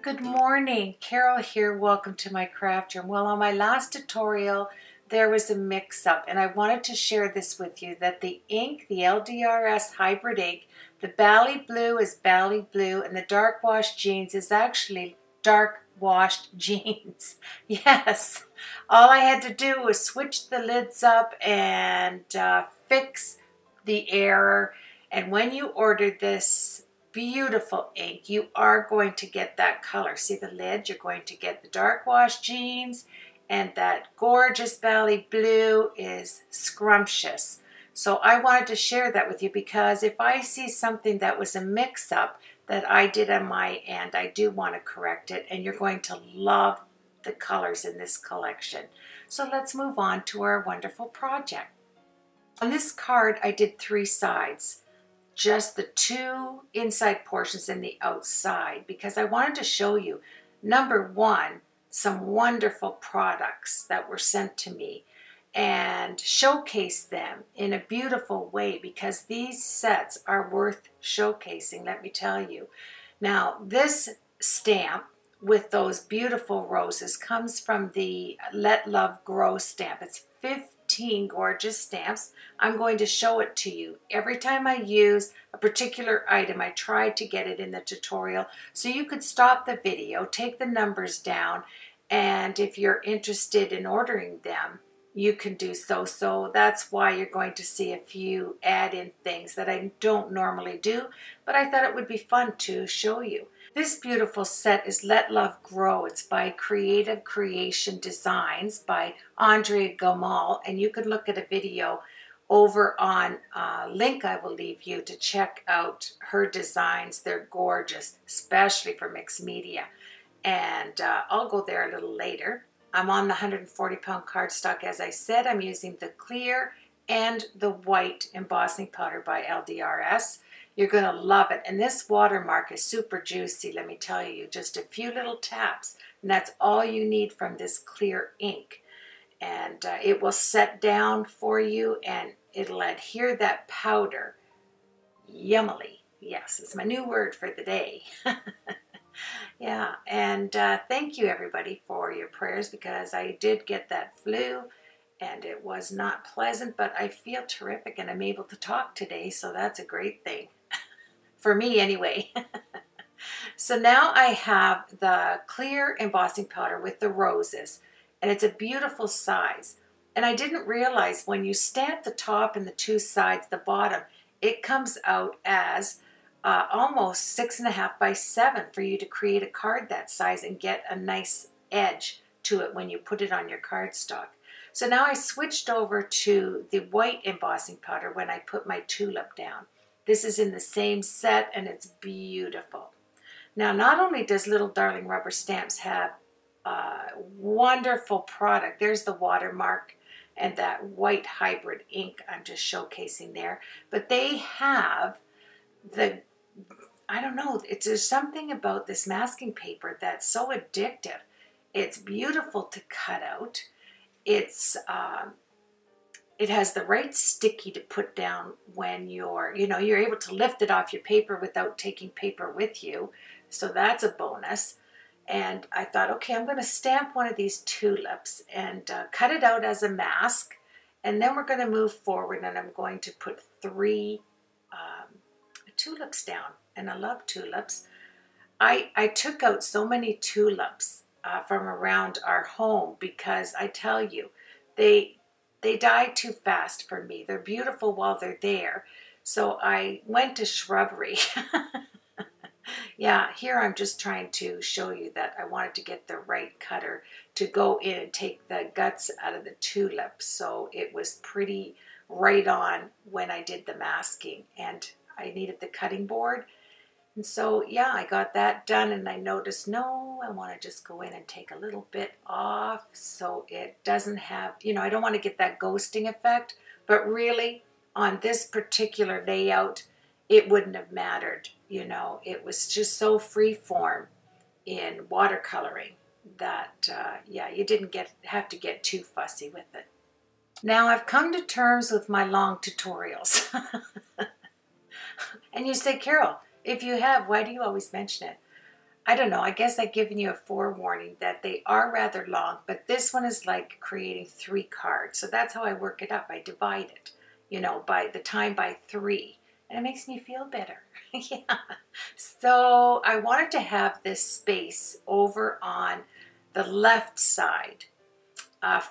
Good morning, Carol here. Welcome to my craft room. Well, on my last tutorial, there was a mix-up, and I wanted to share this with you that the ink, the LDRS hybrid ink, the Bally Blue is Bally Blue, and the dark wash jeans is actually dark washed jeans. Yes, all I had to do was switch the lids up and fix the error. And when you ordered this beautiful ink, you are going to get that color. See the lid? You're going to get the dark wash jeans, and that gorgeous Bally Blue is scrumptious. So I wanted to share that with you because if I see something that was a mix-up that I did on my end, I do want to correct it, and you're going to love the colors in this collection. So let's move on to our wonderful project. On this card, I did 3 sides. Just the 2 inside portions and the outside, because I wanted to show you, number 1, some wonderful products that were sent to me and showcase them in a beautiful way, because these sets are worth showcasing, let me tell you. Now, this stamp with those beautiful roses comes from the Let Love Grow stamp. It's 15 gorgeous stamps. I'm going to show it to you. Every time I use a particular item, I try to get it in the tutorial so you could stop the video, take the numbers down, and if you're interested in ordering them, you can do so. So that's why you're going to see a few add-in things that I don't normally do, but I thought it would be fun to show you. This beautiful set is Let Love Grow. It's by Creative Creation Designs by Andrea Gamal, and you can look at a video over on a link I will leave you to check out her designs. They're gorgeous, especially for mixed media, and I'll go there a little later. I'm on the 140-pound cardstock. As I said, I'm using the clear and the white embossing powder by LDRS. You're going to love it. And this watermark is super juicy, let me tell you. Just a few little taps, and that's all you need from this clear ink. And it will set down for you, and it'll adhere that powder yummily. Yes, it's my new word for the day. Yeah, and thank you everybody for your prayers, because I did get that flu and it was not pleasant, but I feel terrific and I'm able to talk today, so that's a great thing. For me anyway. So now I have the clear embossing powder with the roses, and it's a beautiful size. And I didn't realize when you stamp the top and the 2 sides, the bottom, it comes out as almost 6.5 by 7 for you to create a card that size and get a nice edge to it when you put it on your cardstock. So now I switched over to the white embossing powder when I put my tulip down. This is in the same set, and it's beautiful. Now, not only does Little Darling Rubber Stamps have a wonderful product, there's the watermark and that white hybrid ink I'm just showcasing there, but they have the, I don't know, there's something about this masking paper that's so addictive. It's beautiful to cut out. It's it has the right sticky to put down when you're able to lift it off your paper without taking paper with you. So that's a bonus. And I thought, okay, I'm going to stamp one of these tulips and cut it out as a mask. And then we're going to move forward, and I'm going to put 3 tulips down. And I love tulips. I took out so many tulips from around our home because I tell you, they die too fast for me. They're beautiful while they're there. So I went to shrubbery. Yeah, here I'm just trying to show you that I wanted to get the right cutter to go in and take the guts out of the tulips. So it was pretty right on when I did the masking, and I needed the cutting board. And so, yeah, I got that done, and I noticed, no, I want to just go in and take a little bit off so it doesn't have, I don't want to get that ghosting effect, but really, on this particular layout, it wouldn't have mattered, It was just so free-form in watercoloring that, yeah, you didn't have to get too fussy with it. Now, I've come to terms with my long tutorials. And you say, Carol, if you have, why do you always mention it? I don't know, I guess I've given you a forewarning that they are rather long, but this one is like creating 3 cards. So that's how I work it up. I divide it, you know, by the time by 3. And it makes me feel better. Yeah. So I wanted to have this space over on the left side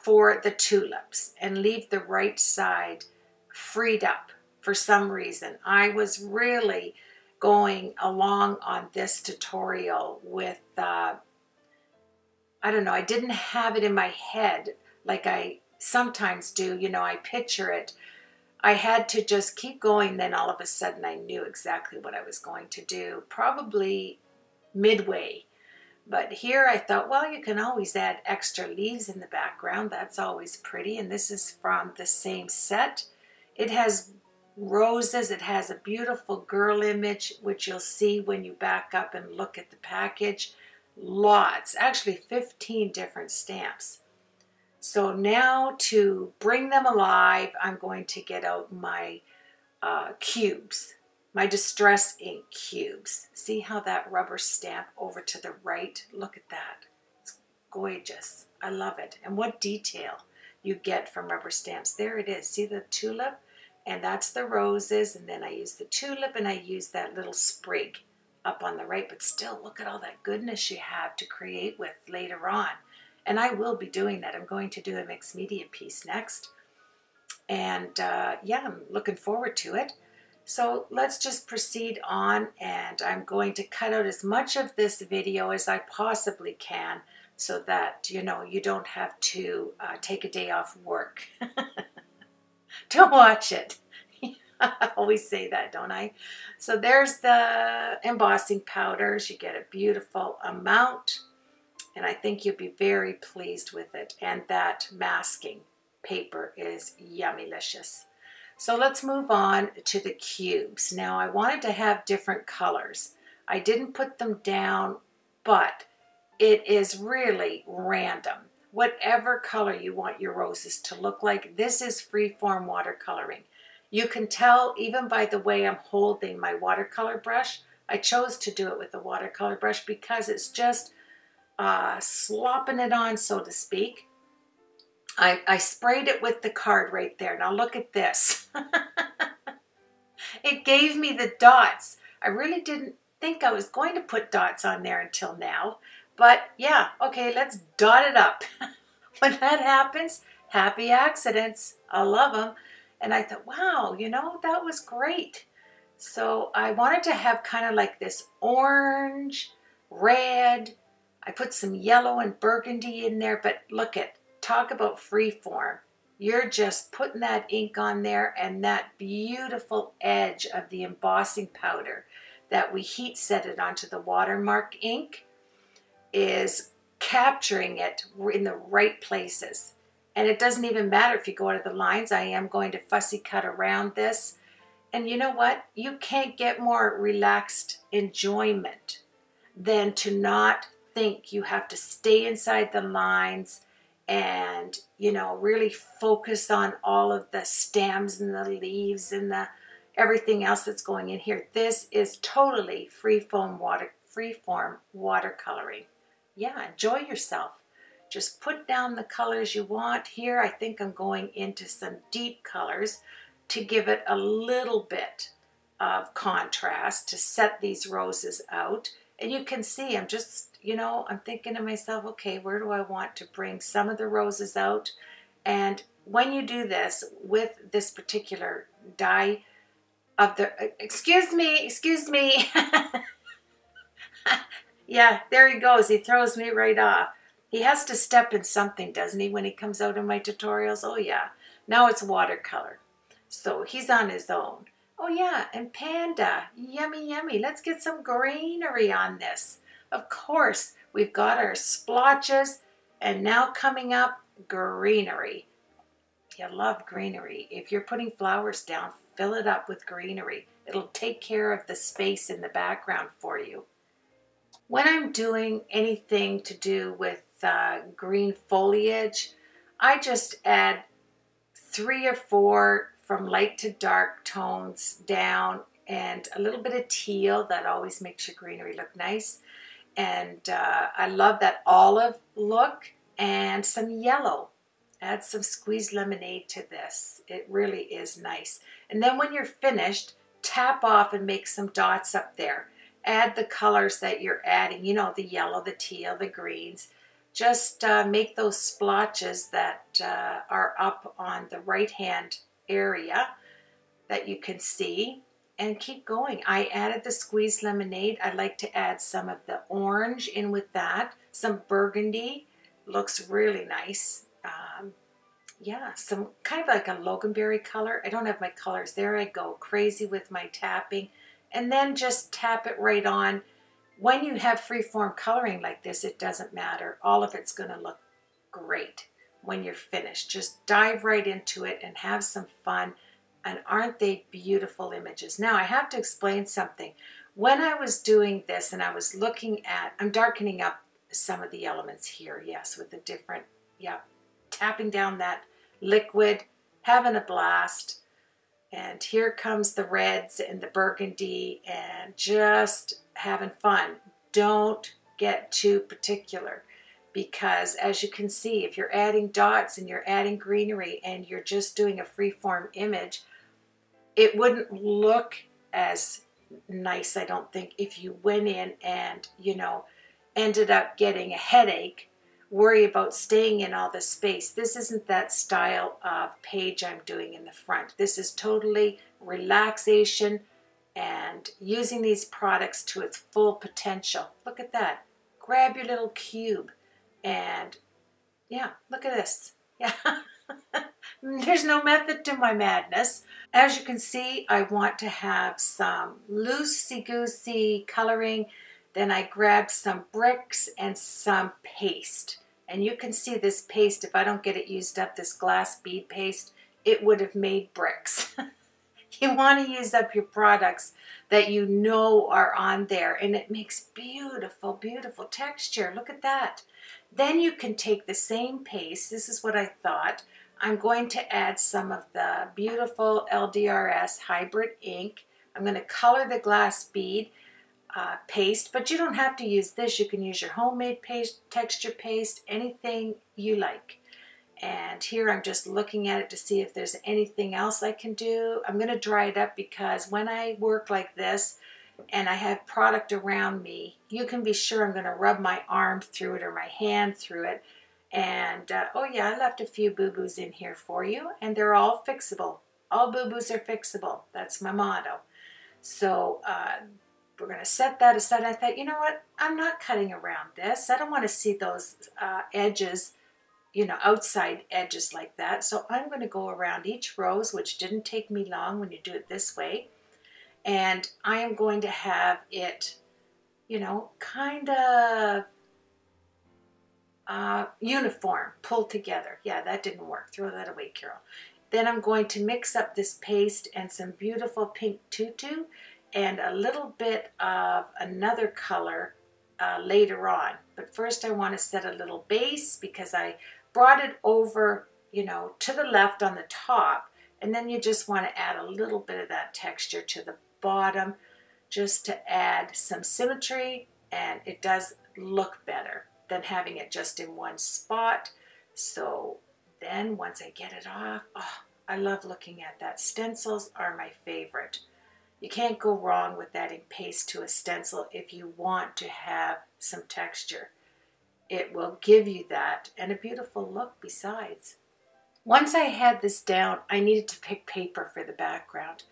for the tulips and leave the right side freed up for some reason. I was really going along on this tutorial with, I don't know, I didn't have it in my head like I sometimes do. You know, I picture it. I had to just keep going, then all of a sudden I knew exactly what I was going to do, probably midway. But here I thought, well, you can always add extra leaves in the background. That's always pretty. And this is from the same set. It has roses. It has a beautiful girl image, which you'll see when you back up and look at the package. Lots, actually 15 different stamps. So now to bring them alive, I'm going to get out my cubes, my Distress ink cubes. See how that rubber stamp over to the right? Look at that. It's gorgeous. I love it. And what detail you get from rubber stamps. There it is. See the tulip? And that's the roses. And then I use the tulip and I use that little sprig up on the right. But still, look at all that goodness you have to create with later on. And I will be doing that. I'm going to do a mixed media piece next. And yeah, I'm looking forward to it. So let's just proceed on, and I'm going to cut out as much of this video as I possibly can so that, you know, you don't have to take a day off work to watch it. I always say that, don't I? So there's the embossing powders. You get a beautiful amount. And I think you'll be very pleased with it. And that masking paper is yummylicious. So let's move on to the cubes. Now I wanted to have different colors. I didn't put them down, but it is really random. Whatever color you want your roses to look like, this is freeform watercoloring. You can tell even by the way I'm holding my watercolor brush. I chose to do it with a watercolor brush because it's just slopping it on, so to speak. I sprayed it with the card right there. Now look at this. It gave me the dots. I really didn't think I was going to put dots on there until now. But yeah, okay, let's dot it up. When that happens, happy accidents. I love them. And I thought, wow, you know, that was great. So I wanted to have kind of like this orange, red. I put some yellow and burgundy in there, but look at, talk about freeform. You're just putting that ink on there, and that beautiful edge of the embossing powder that we heat set it onto the watermark ink is capturing it in the right places. And it doesn't even matter if you go out of the lines. I am going to fussy cut around this. And you know what? You can't get more relaxed enjoyment than to not think you have to stay inside the lines and, you know, really focus on all of the stems and the leaves and the everything else that's going in here. This is totally freeform watercoloring. Yeah, enjoy yourself. Just put down the colors you want. Here I think I'm going into some deep colors to give it a little bit of contrast to set these roses out. And you can see I'm just, you know, I'm thinking to myself, okay, where do I want to bring some of the roses out? And when you do this with this particular die of the, excuse me. Yeah, there he goes. He throws me right off. He has to step in something, doesn't he, when he comes out in my tutorials? Oh, yeah. Now it's watercolor. So he's on his own. Oh, yeah, and panda. Yummy, yummy. Let's get some greenery on this. Of course, we've got our splotches, and now coming up, greenery. You love greenery. If you're putting flowers down, fill it up with greenery. It'll take care of the space in the background for you. When I'm doing anything to do with green foliage, I just add 3 or 4 from light to dark tones down and a little bit of teal. That always makes your greenery look nice. And I love that olive look and some yellow. Add some squeezed lemonade to this. It really is nice. And then when you're finished, tap off and make some dots up there. Add the colors that you're adding, you know, the yellow, the teal, the greens. Just make those splotches that are up on the right-hand area that you can see, and keep going. I added the squeezed lemonade. I like to add some of the orange in with that. Some burgundy. Looks really nice. Yeah, some kind of like a loganberry color. I don't have my colors. There I go, crazy with my tapping. And then just tap it right on. When you have freeform coloring like this, it doesn't matter. All of it's going to look great when you're finished. Just dive right into it and have some fun. And aren't they beautiful images? Now, I have to explain something. When I was doing this and I was looking at, I'm darkening up some of the elements here, yes, with the different, yeah, tapping down that liquid, having a blast. And here comes the reds and the burgundy and just having fun. Don't get too particular, because as you can see, if you're adding dots and you're adding greenery and you're just doing a freeform image, it wouldn't look as nice, I don't think, if you went in and, you know, ended up getting a headache, worry about staying in all the space. This isn't that style of page I'm doing in the front. This is totally relaxation and using these products to its full potential. Look at that. Grab your little cube and, yeah, look at this. Yeah. There's no method to my madness. As you can see, I want to have some loosey-goosey coloring. Then I grabbed some bricks and some paste. And you can see this paste, if I don't get it used up, this glass bead paste, it would have made bricks. You want to use up your products that you know are on there, and it makes beautiful, beautiful texture. Look at that. Then you can take the same paste. This is what I thought. I'm going to add some of the beautiful LDRS hybrid ink. I'm going to color the glass bead paste, but you don't have to use this. You can use your homemade paste, texture paste, anything you like. And here I'm just looking at it to see if there's anything else I can do. I'm going to dry it up, because when I work like this and I have product around me, you can be sure I'm going to rub my arm through it or my hand through it. And, oh yeah, I left a few boo-boos in here for you, and they're all fixable. All boo-boos are fixable. That's my motto. So we're going to set that aside. I thought, you know what? I'm not cutting around this. I don't want to see those edges, you know, outside edges like that. So I'm going to go around each rose, which didn't take me long when you do it this way. And I am going to have it, you know, kind of uniform, pulled together. Yeah, that didn't work. Throw that away, Carol. Then I'm going to mix up this paste and some beautiful pink tutu and a little bit of another color later on. But first I want to set a little base, because I brought it over, you know, to the left on the top, and then you just want to add a little bit of that texture to the bottom just to add some symmetry, and it does look better than having it just in one spot. So then once I get it off, oh, I love looking at that. Stencils are my favorite. You can't go wrong with adding paste to a stencil if you want to have some texture. It will give you that, and a beautiful look besides. Once I had this down, I needed to pick paper for the background.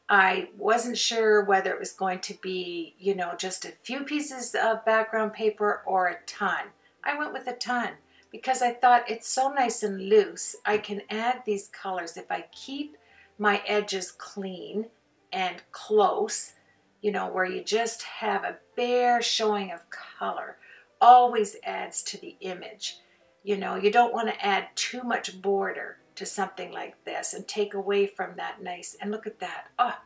I wasn't sure whether it was going to be, you know, just a few pieces of background paper or a ton. I went with a ton because I thought it's so nice and loose. I can add these colors if I keep my edges clean and close, you know, where you just have a bare showing of color. Always adds to the image. You know, you don't want to add too much border to something like this and take away from that nice. And look at that. Oh,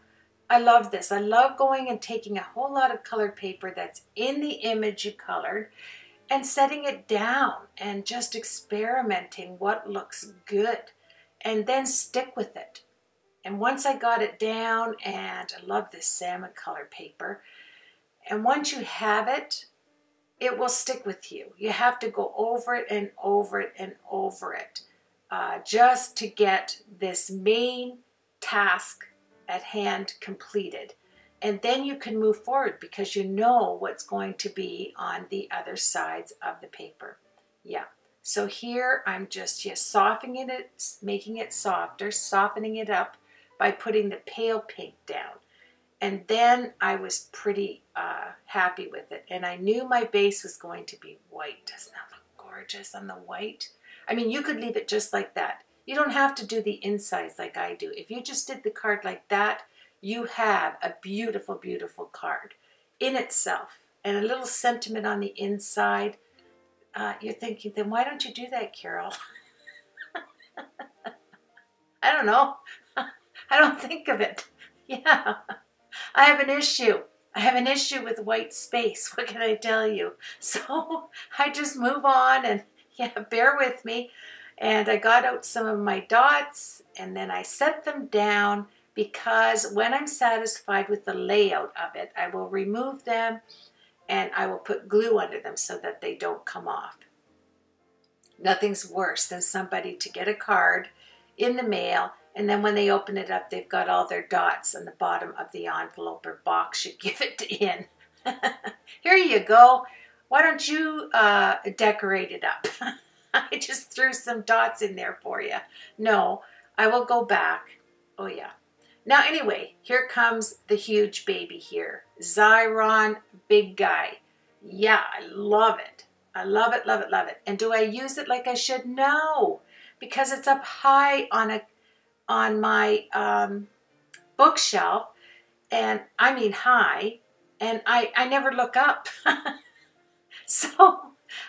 I love this. I love going and taking a whole lot of colored paper that's in the image you colored and setting it down and just experimenting what looks good, and then stick with it. And once I got it down, and I love this salmon color paper, and once you have it, it will stick with you. You have to go over it and over it and over it just to get this main task at hand completed. And then you can move forward because you know what's going to be on the other sides of the paper. Yeah. So here I'm just softening it, making it softer, softening it up by putting the pale pink down. And then I was pretty happy with it. And I knew my base was going to be white. Doesn't that look gorgeous on the white? I mean, you could leave it just like that. You don't have to do the insides like I do. If you just did the card like that, you have a beautiful, beautiful card in itself. And a little sentiment on the inside. You're thinking, then why don't you do that, Carol? I don't know. I don't think of it. Yeah. I have an issue. I have an issue with white space. What can I tell you? So I just move on and yeah, bear with me. And I got out some of my dots and then I set them down because when I'm satisfied with the layout of it, I will remove them and I will put glue under them so that they don't come off. Nothing's worse than somebody to get a card in the mail and then when they open it up, they've got all their dots on the bottom of the envelope or box you give it in. Here you go. Why don't you decorate it up? I just threw some dots in there for you. No, I will go back. Oh, yeah. Now, anyway, here comes the huge baby here. Xyron Big Guy. Yeah, I love it. I love it, love it, love it. And do I use it like I should? No, because it's up high on my bookshelf, and I mean high, and I never look up. So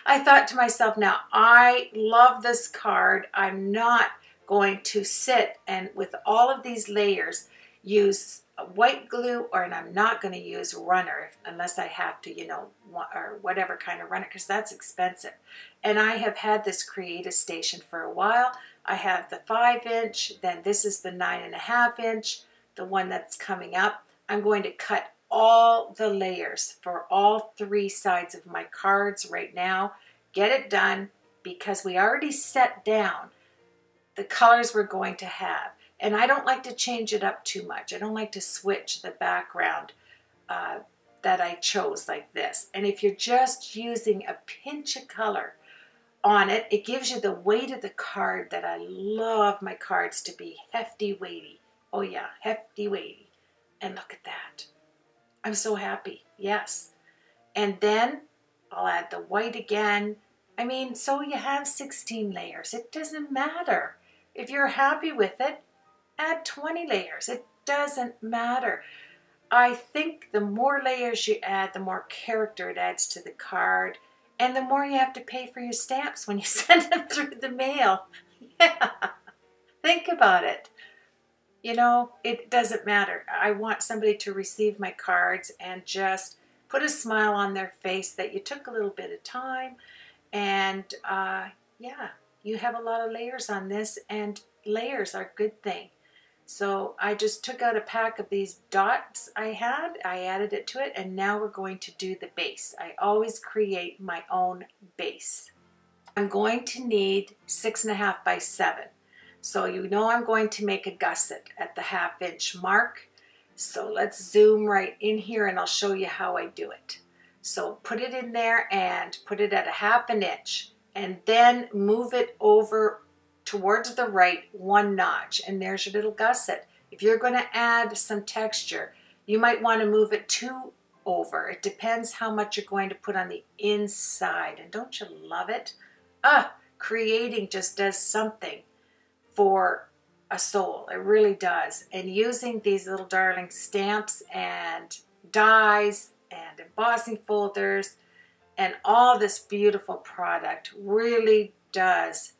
I thought to myself, now I love this card. I'm not going to sit and with all of these layers use white glue, and I'm not going to use runner unless I have to, you know, or whatever kind of runner, because that's expensive. And I have had this Create Station for a while. I have the 5-inch, then this is the 9.5-inch, the one that's coming up. I'm going to cut all the layers for all 3 sides of my cards right now. Get it done because we already set down the colors we're going to have. And I don't like to change it up too much. I don't like to switch the background that I chose like this. And if you're just using a pinch of color on it, it gives you the weight of the card that I love my cards to be hefty, weighty. Oh yeah, hefty, weighty. And look at that. I'm so happy. Yes. And then I'll add the white again. I mean, so you have 16 layers. It doesn't matter. If you're happy with it, add 20 layers. It doesn't matter. I think the more layers you add, the more character it adds to the card, and the more you have to pay for your stamps when you send them through the mail. Yeah. Think about it. You know, it doesn't matter. I want somebody to receive my cards and just put a smile on their face that you took a little bit of time. And yeah, you have a lot of layers on this, and layers are a good thing. So I just took out a pack of these dots I had. I added it to it, and now we're going to do the base. I always create my own base. I'm going to need 6.5 by 7. So you know I'm going to make a gusset at the 1/2-inch mark. So let's zoom right in here and I'll show you how I do it. So put it in there and put it at 1/2 inch and then move it over towards the right 1 notch, and there's your little gusset. If you're going to add some texture, you might want to move it 2 over. It depends how much you're going to put on the inside. And don't you love it? Creating just does something for a soul. It really does. And using these little darling stamps and dies and embossing folders and all this beautiful product really does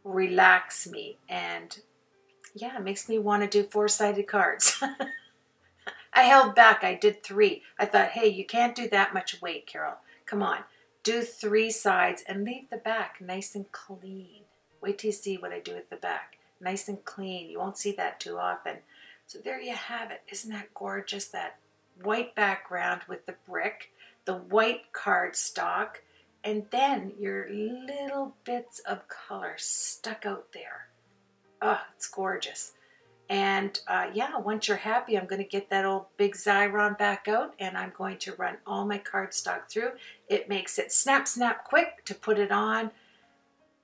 relax me, and yeah, it makes me want to do 4-sided cards. I held back. I did 3. I thought, hey, you can't do that much weight, Carol. Come on, do 3 sides and leave the back nice and clean. Wait till you see what I do with the back. Nice and clean. You won't see that too often. So there you have it. Isn't that gorgeous? That white background with the brick. the white cardstock, and then your little bits of color stuck out there. Oh, it's gorgeous. And yeah, once you're happy, I'm going to get that old big Xyron back out, and I'm going to run all my cardstock through. It makes it snap, snap quick to put it on.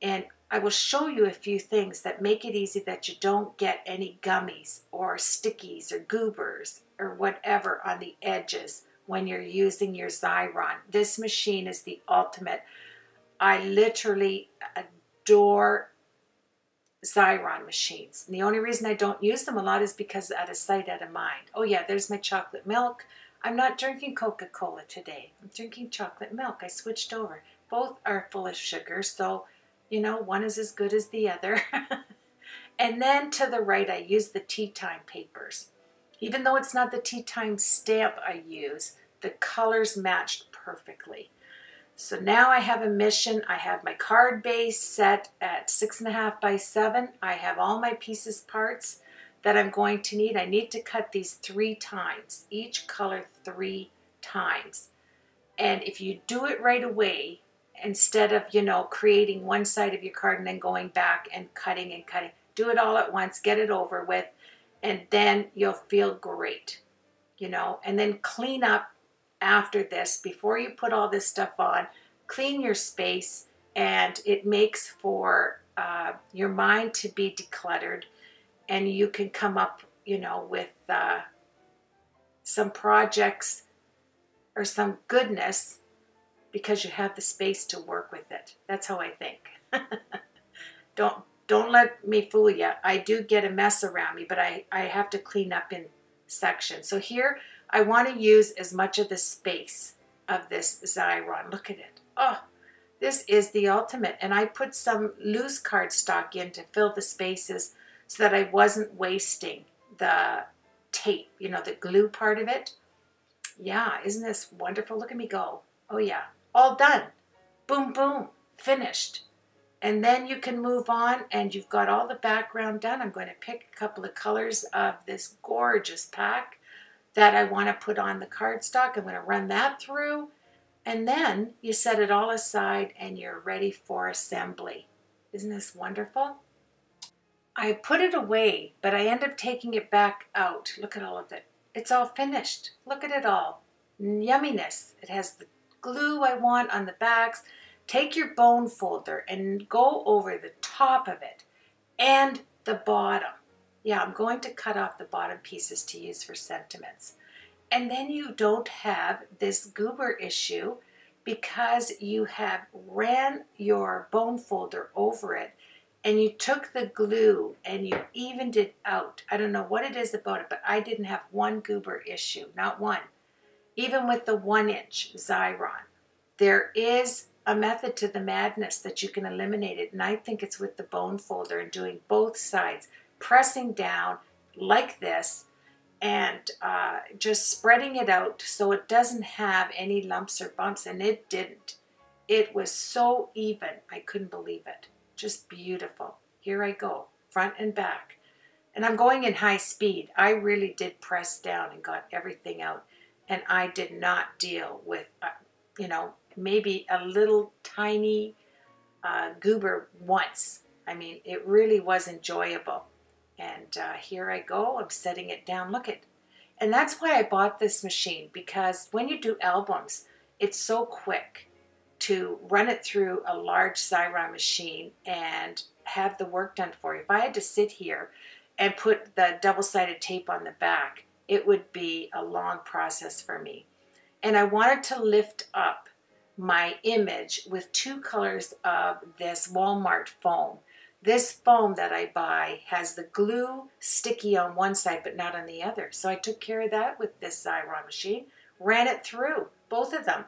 And I will show you a few things that make it easy, that you don't get any gummies or stickies or goobers or whatever on the edges when you're using your Xyron. This machine is the ultimate. I literally adore Xyron machines. And the only reason I don't use them a lot is because out of sight, out of mind. Oh yeah, there's my chocolate milk. I'm not drinking Coca-Cola today. I'm drinking chocolate milk. I switched over. Both are full of sugar, so you know, one is as good as the other. And then to the right, I use the tea time papers. Even though it's not the tea time stamp I use, the colors matched perfectly. So now I have a mission. I have my card base set at 6.5 by 7. I have all my pieces parts that I'm going to need. I need to cut these 3 times, each color 3 times. And if you do it right away, instead of, you know, creating one side of your card and then going back and cutting, do it all at once, get it over with, and then you'll feel great, you know. And then clean up after this, before you put all this stuff on. Clean your space, and it makes for your mind to be decluttered, and you can come up, you know, with some projects or some goodness, because you have the space to work with it. That's how I think. Don't let me fool you. I do get a mess around me, but I have to clean up in sections. So here, I want to use as much of the space of this Xyron. Look at it. Oh, this is the ultimate. And I put some loose cardstock in to fill the spaces so that I wasn't wasting the tape, you know, the glue part of it. Yeah, isn't this wonderful? Look at me go. Oh yeah. All done. Boom, boom, finished. And then you can move on, and you've got all the background done. I'm going to pick a couple of colors of this gorgeous pack that I want to put on the cardstock. I'm going to run that through, and then you set it all aside and you're ready for assembly. Isn't this wonderful? I put it away, but I end up taking it back out. Look at all of it. It's all finished. Look at it all. Yumminess. It has the glue I want on the backs. Take your bone folder and go over the top of it and the bottom. Yeah, I'm going to cut off the bottom pieces to use for sentiments. And then you don't have this goober issue because you have ran your bone folder over it, and you took the glue and you evened it out. I don't know what it is about it, but I didn't have one goober issue, not one. Even with the 1-inch Xyron, there is a method to the madness that you can eliminate it, and I think it's with the bone folder and doing both sides, pressing down like this, and just spreading it out so it doesn't have any lumps or bumps, and it didn't. It was so even, I couldn't believe it. Just beautiful. Here I go, front and back. And I'm going in high speed. I really did press down and got everything out. And I did not deal with, you know, maybe a little tiny goober once. I mean, it really was enjoyable. And here I go. I'm setting it down. Look at, and that's why I bought this machine, because when you do albums, it's so quick to run it through a large Xyron machine and have the work done for you. If I had to sit here and put the double-sided tape on the back, it would be a long process for me. And I wanted to lift up my image with 2 colors of this Walmart foam. This foam that I buy has the glue sticky on one side but not on the other. So I took care of that with this Xyron machine, ran it through, both of them.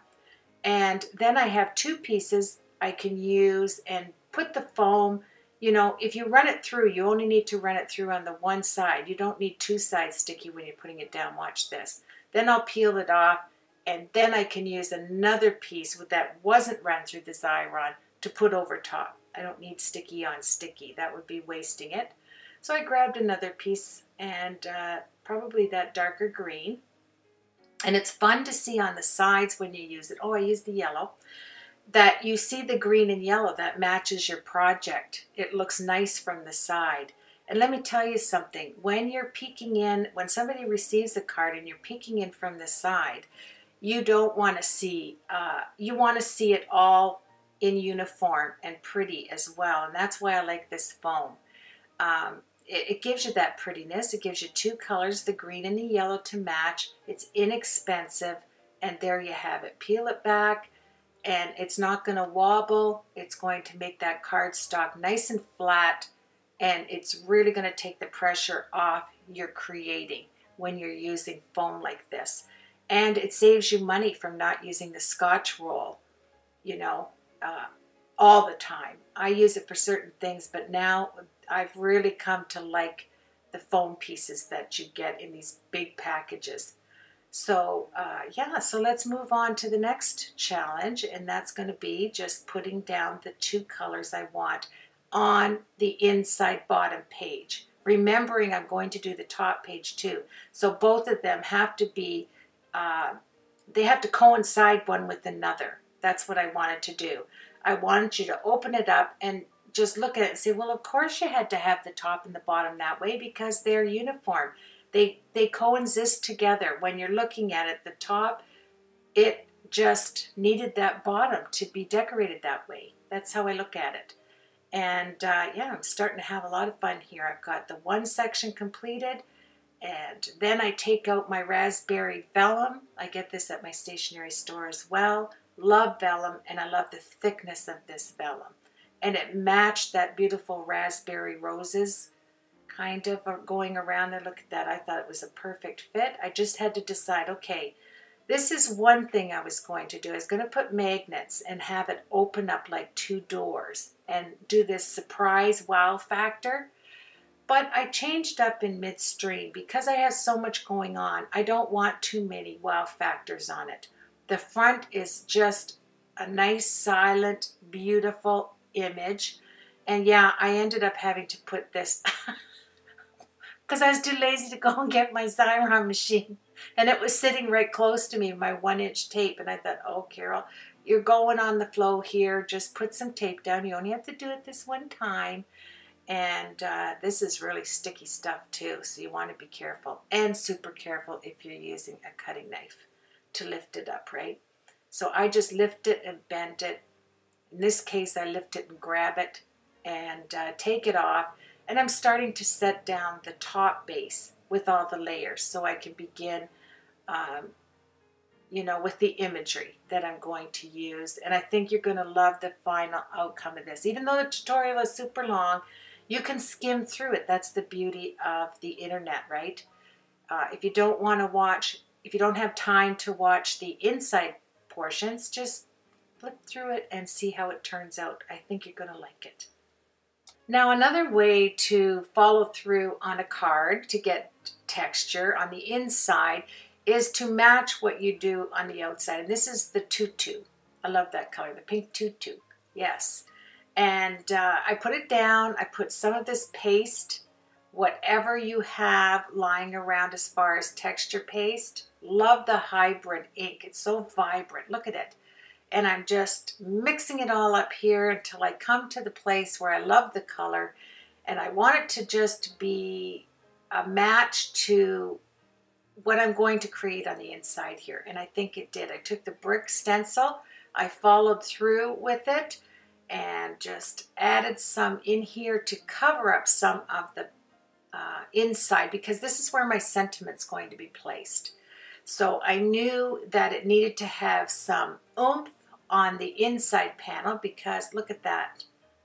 And then I have 2 pieces I can use and put the foam. You know, if you run it through, you only need to run it through on the one side. You don't need 2 sides sticky when you're putting it down. Watch this. Then I'll peel it off, and then I can use another piece that wasn't run through the Xyron to put over top. I don't need sticky on sticky. That would be wasting it. So I grabbed another piece, and probably that darker green. And it's fun to see on the sides when you use it. Oh, I use the yellow. That you see the green and yellow that matches your project. It looks nice from the side. And let me tell you something. When you're peeking in, when somebody receives a card and you're peeking in from the side, you don't want to see, you want to see it all in uniform and pretty as well. And that's why I like this foam. It gives you that prettiness. It gives you two colors, the green and the yellow, to match. It's inexpensive, and there you have it. Peel it back, and it's not going to wobble. It's going to make that cardstock nice and flat, and it's really going to take the pressure off your creating when you're using foam like this. And it saves you money from not using the Scotch roll, you know, all the time. I use it for certain things, but now I've really come to like the foam pieces that you get in these big packages. So yeah, so let's move on to the next challenge, and that's going to be just putting down the two colors I want on the inside bottom page. Remembering I'm going to do the top page too. So both of them have to be, they have to coincide one with another. That's what I wanted to do. I wanted you to open it up and just look at it and say, well, of course you had to have the top and the bottom that way because they're uniform. They coexist together. When you're looking at it, the top, it just needed that bottom to be decorated that way. That's how I look at it. And yeah, I'm starting to have a lot of fun here. I've got the one section completed, and then I take out my raspberry vellum. I get this at my stationery store as well. Love vellum, and I love the thickness of this vellum. And it matched that beautiful raspberry roses kind of going around there. Look at that. I thought it was a perfect fit. I just had to decide, okay, this is one thing I was going to do. I was going to put magnets and have it open up like two doors and do this surprise wow factor. But I changed up in midstream because I have so much going on. I don't want too many wow factors on it. The front is just a nice, silent, beautiful image. And yeah, I ended up having to put this because I was too lazy to go and get my Xyron machine. And it was sitting right close to me, my 1-inch tape. And I thought, oh, Carol, you're going on the flow here. Just put some tape down. You only have to do it this one time. And this is really sticky stuff too, so you want to be careful. And super careful if you're using a cutting knife to lift it up, right? So I just lift it and bend it. In this case, I lift it and grab it and take it off. And I'm starting to set down the top base with all the layers so I can begin, you know, with the imagery that I'm going to use. And I think you're going to love the final outcome of this. Even though the tutorial is super long, you can skim through it. That's the beauty of the internet, right? If you don't want to watch, if you don't have time to watch the inside portions, just flip through it and see how it turns out. I think you're going to like it. Now, another way to follow through on a card to get texture on the inside is to match what you do on the outside. And this is the tutu. I love that color, the pink tutu. Yes. And I put it down. I put some of this paste, whatever you have lying around as far as texture paste. Love the hybrid ink. It's so vibrant. Look at it. And I'm just mixing it all up here until I come to the place where I love the color. And I want it to just be a match to what I'm going to create on the inside here. And I think it did. I took the brick stencil. I followed through with it and just added some in here to cover up some of the inside, because this is where my sentiment's going to be placed. So I knew that it needed to have some oomph on the inside panel, because look at that.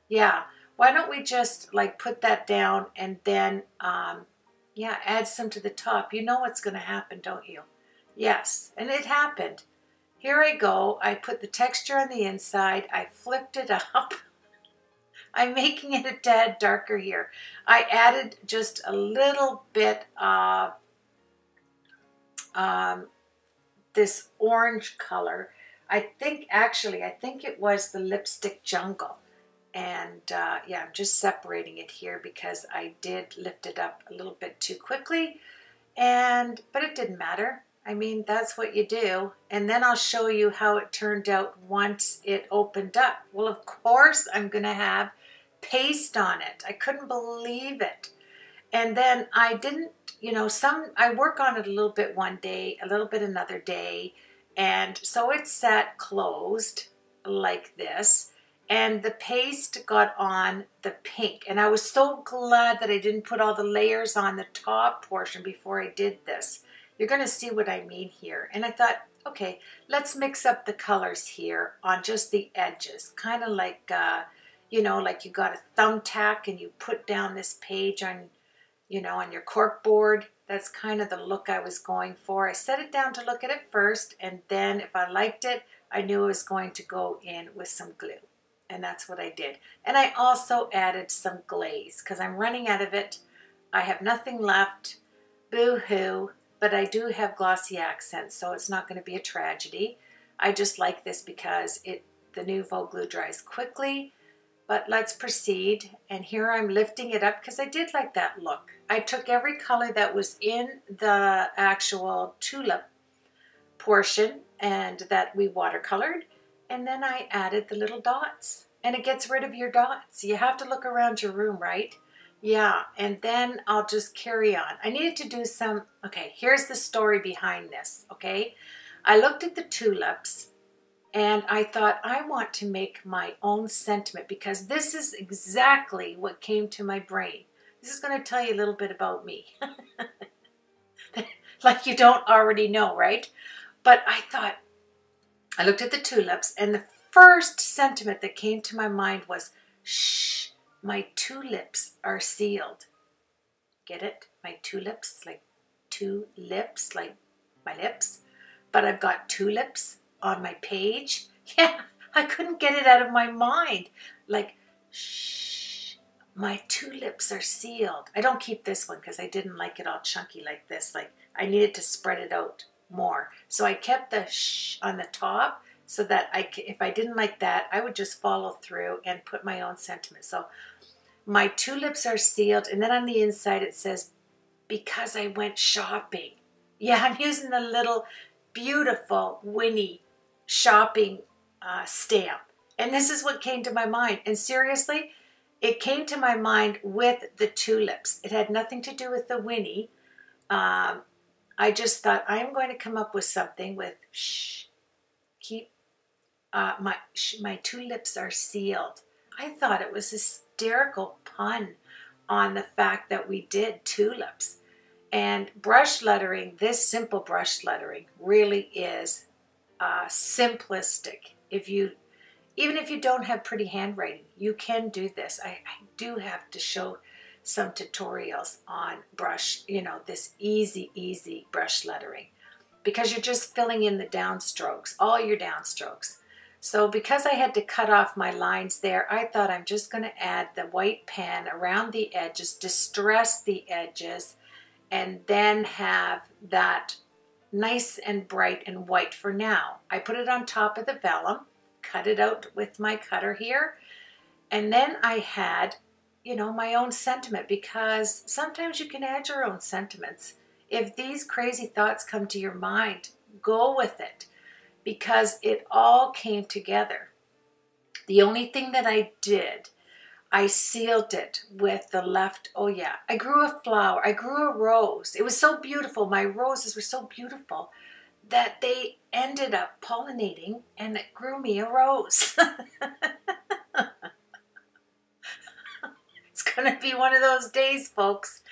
Yeah, why don't we just like put that down and then yeah, add some to the top. You know what's going to happen, don't you? Yes, and it happened. Here I go. I put the texture on the inside. I flipped it up. I'm making it a tad darker here. I added just a little bit of this orange color. I think it was the Lipstick Jungle. And yeah, I'm just separating it here because I did lift it up a little bit too quickly. But it didn't matter. I mean, that's what you do. And then I'll show you how it turned out once it opened up. Well, of course, I'm going to have paste on it. I couldn't believe it. And then I didn't, you know, I work on it a little bit one day, a little bit another day. And so it sat closed like this. And the paste got on the pink. And I was so glad that I didn't put all the layers on the top portion before I did this. You're going to see what I mean here. And I thought, okay, let's mix up the colors here on just the edges. Kind of like, you know, like you got a thumbtack and you put down this page on, you know, on your cork board. That's kind of the look I was going for. I set it down to look at it first, and then if I liked it, I knew I was going to go in with some glue. And that's what I did. And I also added some glaze because I'm running out of it. I have nothing left. Boo-hoo. But I do have glossy accents, so it's not going to be a tragedy. I just like this because the Nouveau glue dries quickly. But let's proceed. And here I'm lifting it up because I did like that look. I took every color that was in the actual tulip portion and that we watercolored. And then I added the little dots. And it gets rid of your dots. You have to look around your room, right? Yeah, and then I'll just carry on. I needed to do some, okay, here's the story behind this, okay? I looked at the tulips and I thought I want to make my own sentiment because this is exactly what came to my brain. This is going to tell you a little bit about me. Like you don't already know, right? But I thought, I looked at the tulips and the first sentiment that came to my mind was, shh. My two lips are sealed. Get it? My two lips, like two lips, like my lips. But I've got tulips on my page. Yeah, I couldn't get it out of my mind. Like, shh, my two lips are sealed. I don't keep this one because I didn't like it all chunky like this. Like, I needed to spread it out more. So I kept the shh on the top so that if I didn't like that, I would just follow through and put my own sentiment. So my two lips are sealed, and then on the inside it says, because I went shopping. Yeah, I'm using the little beautiful Winnie shopping stamp. And this is what came to my mind. And seriously, it came to my mind with the tulips. It had nothing to do with the Winnie. I just thought, I'm going to come up with something with shh, keep, my two lips are sealed. I thought it was a hysterical pun on the fact that we did tulips. And brush lettering, this simple brush lettering really is simplistic. Even if you don't have pretty handwriting, you can do this. I do have to show some tutorials on brush, you know, this easy brush lettering, because you're just filling in the downstrokes, all your downstrokes. So because I had to cut off my lines there, I thought I'm just going to add the white pen around the edges, distress the edges, and then have that nice and bright and white for now. I put it on top of the vellum, cut it out with my cutter here, and then I had, you know, my own sentiment, because sometimes you can add your own sentiments. If these crazy thoughts come to your mind, go with it, because it all came together. The only thing that I did, I sealed it with the left, oh yeah, I grew a flower, I grew a rose. It was so beautiful, my roses were so beautiful that they ended up pollinating and it grew me a rose. It's gonna be one of those days, folks.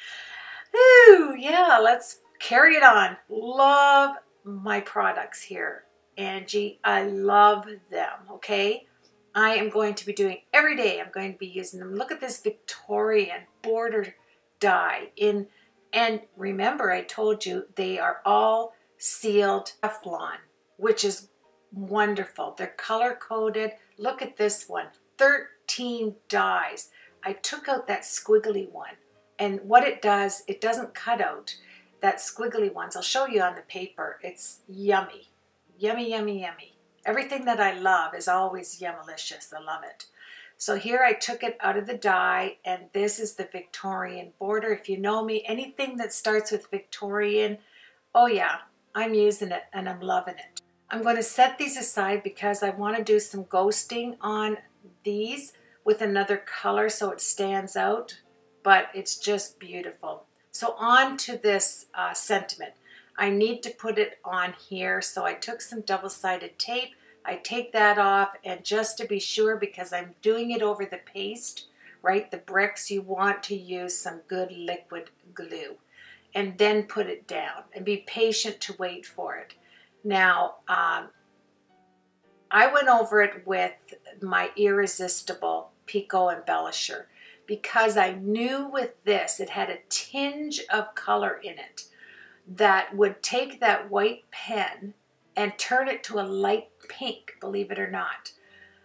Ooh, yeah, let's carry it on. Love my products here, Angie. I love them, okay? I am going to be doing every day. I'm going to be using them. Look at this Victorian border die in, and remember I told you they are all sealed Teflon, which is wonderful. They're color coded. Look at this one, 13 dies. I took out that squiggly one, and what it does, it doesn't cut out that squiggly ones. I'll show you on the paper. It's yummy, yummy, yummy, yummy. Everything that I love is always yummalicious. I love it. So here I took it out of the die, and this is the Victorian border. If you know me, anything that starts with Victorian, oh yeah, I'm using it and I'm loving it. I'm going to set these aside because I want to do some ghosting on these with another color so it stands out, but it's just beautiful. So on to this sentiment. I need to put it on here, so I took some double-sided tape. I take that off, and just to be sure, because I'm doing it over the paste, right, the bricks, you want to use some good liquid glue and then put it down and be patient to wait for it. Now, I went over it with my Irresistible Pico Embellisher because I knew with this it had a tinge of color in it that would take that white pen and turn it to a light pink, believe it or not.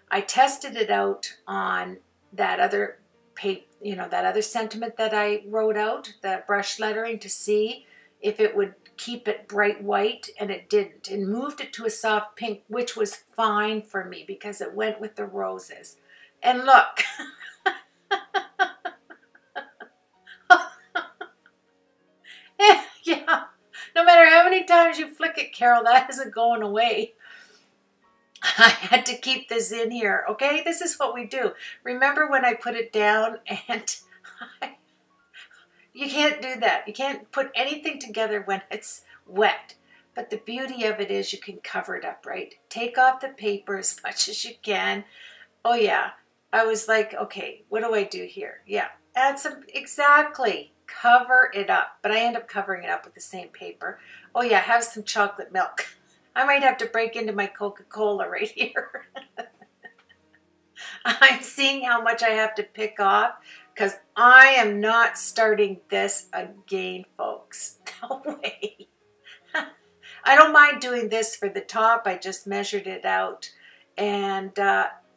I tested it out on that other paper, you know, that other sentiment that I wrote out, the brush lettering, to see if it would keep it bright white, and it didn't. And moved it to a soft pink, which was fine for me because it went with the roses. And look. Yeah, no matter how many times you flick it, Carol, that isn't going away. I had to keep this in here, okay? This is what we do. Remember when I put it down and you can't do that. You can't put anything together when it's wet. But the beauty of it is you can cover it up, right? Take off the paper as much as you can. Oh yeah, I was like, okay, what do I do here? Yeah, add some, exactly, cover it up. But I end up covering it up with the same paper. Oh yeah, have some chocolate milk. I might have to break into my Coca-Cola right here. I'm seeing how much I have to pick off because I am not starting this again, folks. No way. I don't mind doing this for the top. I just measured it out. And,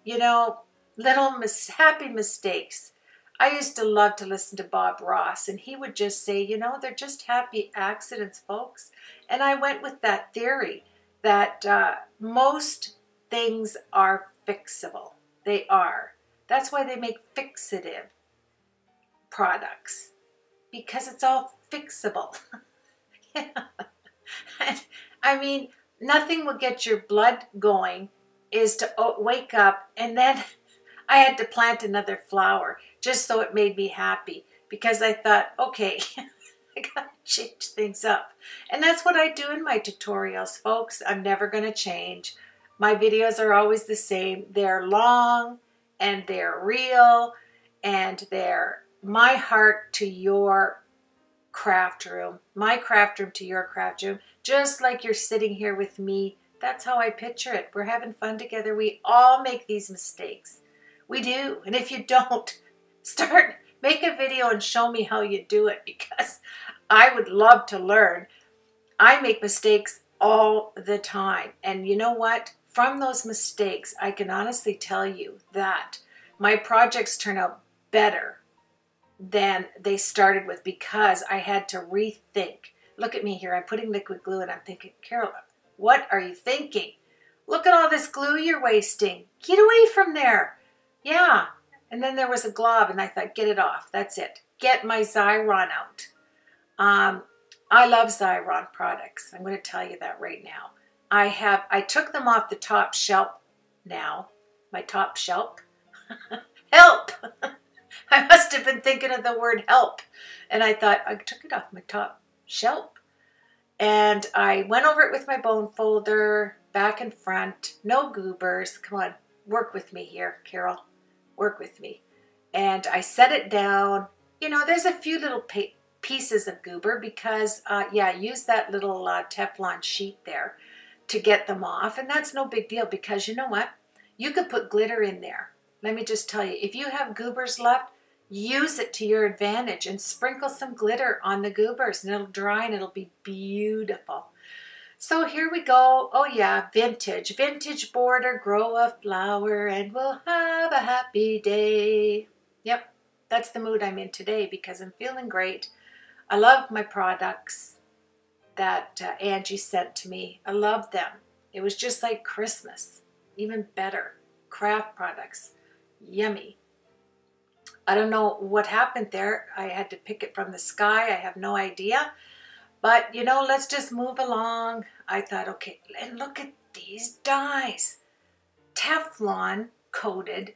you know, little happy mistakes. I used to love to listen to Bob Ross, and he would just say, you know, they're just happy accidents, folks. And I went with that theory that most things are fixable. They are. That's why they make fixative products, because it's all fixable. Yeah. And, I mean, nothing will get your blood going is to wake up, and then I had to plant another flower just so it made me happy, because I thought, okay, I gotta change things up. And that's what I do in my tutorials, folks. I'm never gonna change. My videos are always the same. They're long and they're real, and they're my heart to your craft room, my craft room to your craft room, just like you're sitting here with me. That's how I picture it. We're having fun together. We all make these mistakes. We do. And if you don't, make a video and show me how you do it, because I would love to learn. I make mistakes all the time. And you know what? From those mistakes, I can honestly tell you that my projects turn out better than they started with, because I had to rethink. Look at me here. I'm putting liquid glue and I'm thinking, Carol, what are you thinking? Look at all this glue you're wasting. Get away from there. Yeah. And then there was a glob and I thought, get it off. That's it. Get my Xyron out. I love Xyron products. I'm going to tell you that right now. I took them off the top shelf now. My top shelf. Help! I must have been thinking of the word help. And I thought, I took it off my top shelf. And I went over it with my bone folder, back and front. No goobers. Come on, work with me here, Carol. Work with me. And I set it down. You know, there's a few little pieces of goober because, yeah, I used that little Teflon sheet there to get them off. And that's no big deal, because you know what? You could put glitter in there. Let me just tell you, if you have goobers left, use it to your advantage and sprinkle some glitter on the goobers, and it'll dry and it'll be beautiful. So here we go. Oh yeah, vintage. Vintage border, grow a flower, and we'll have a happy day. Yep, that's the mood I'm in today, because I'm feeling great. I love my products that Angie sent to me. I love them. It was just like Christmas, even better. Craft products. Yummy. I don't know what happened there. I had to pick it from the sky. I have no idea. But, you know, let's just move along. I thought, okay, and look at these dies. Teflon coated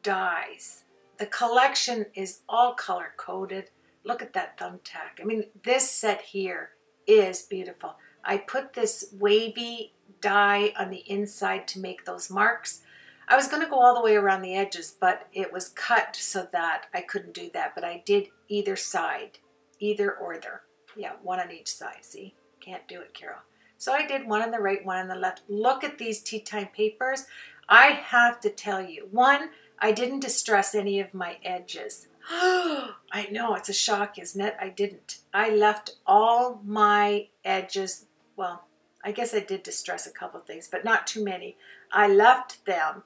dies. The collection is all color coded. Look at that thumbtack. I mean, this set here is beautiful. I put this wavy die on the inside to make those marks. I was going to go all the way around the edges, but it was cut so that I couldn't do that. But I did either side, either or there. Yeah, one on each side. See? Can't do it, Carol. So I did one on the right, one on the left. Look at these tea time papers. I have to tell you, one, I didn't distress any of my edges. I know, it's a shock, isn't it? I didn't. I left all my edges, well, I guess I did distress a couple of things, but not too many. I left them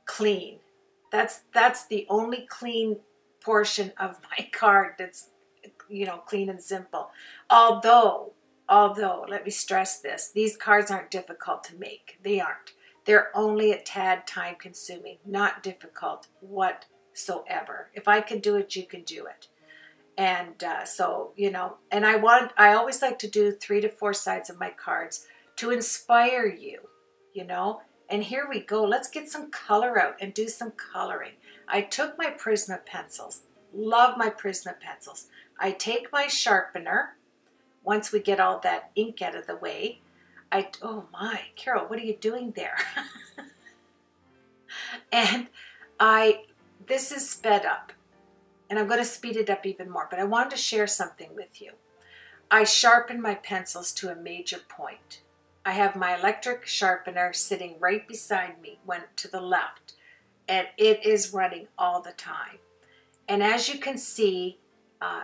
clean. That's the only clean portion of my card that's, you know, clean and simple. Although, let me stress this, these cards aren't difficult to make. They aren't. They're only a tad time consuming, not difficult whatsoever. If I can do it, you can do it. And so, you know, and I always like to do 3 to 4 sides of my cards to inspire you, you know. And here we go. Let's get some color out and do some coloring. I took my Prisma pencils. Love my Prisma pencils. I take my sharpener. Once we get all that ink out of the way, oh my, Carol, what are you doing there? And this is sped up. And I'm going to speed it up even more. But I wanted to share something with you. I sharpen my pencils to a major point. I have my electric sharpener sitting right beside me, went to the left, and it is running all the time. And as you can see,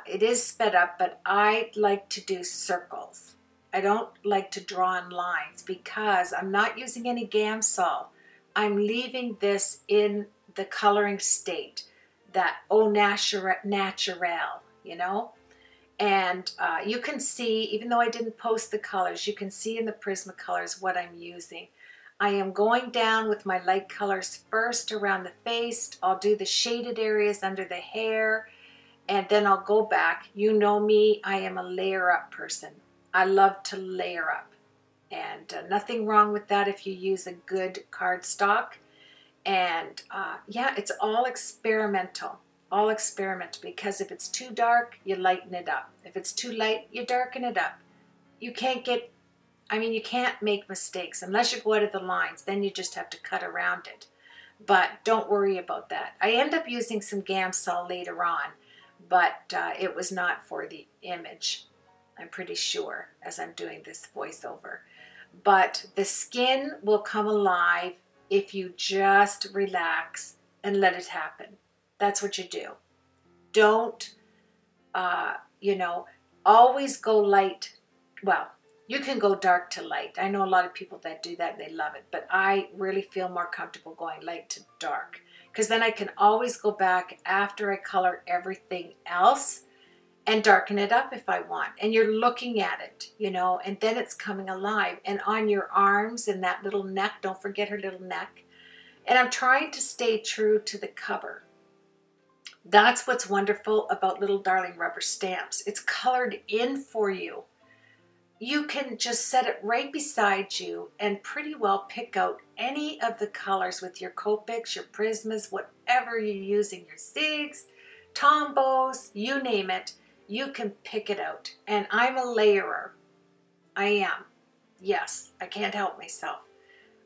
it is sped up, but I like to do circles. I don't like to draw in lines because I'm not using any Gamsol. I'm leaving this in the coloring state, that au naturel, you know? And you can see, even though I didn't post the colors, you can see in the Prismacolors what I'm using. I am going down with my light colors first around the face. I'll do the shaded areas under the hair, and then I'll go back. You know me, I am a layer up person. I love to layer up. And nothing wrong with that if you use a good cardstock. And yeah, it's all experimental. All experimental, because if it's too dark, you lighten it up. If it's too light, you darken it up. You can't get, I mean, you can't make mistakes unless you go out of the lines. Then you just have to cut around it. But don't worry about that. I end up using some Gamsol later on, but it was not for the image, I'm pretty sure, as I'm doing this voiceover. But the skin will come alive if you just relax and let it happen. That's what you do. Don't, you know, always go light. Well, you can go dark to light. I know a lot of people that do that and they love it, but I really feel more comfortable going light to dark, because then I can always go back after I color everything else and darken it up if I want. And you're looking at it, you know, and then it's coming alive. And on your arms and that little neck, don't forget her little neck. And I'm trying to stay true to the cover. That's what's wonderful about Little Darling rubber stamps. It's colored in for you. You can just set it right beside you and pretty well pick out any of the colors with your Copics, your Prismas, whatever you're using, your Zigs, Tombows, you name it, you can pick it out. And I'm a layerer. I am. Yes, I can't help myself.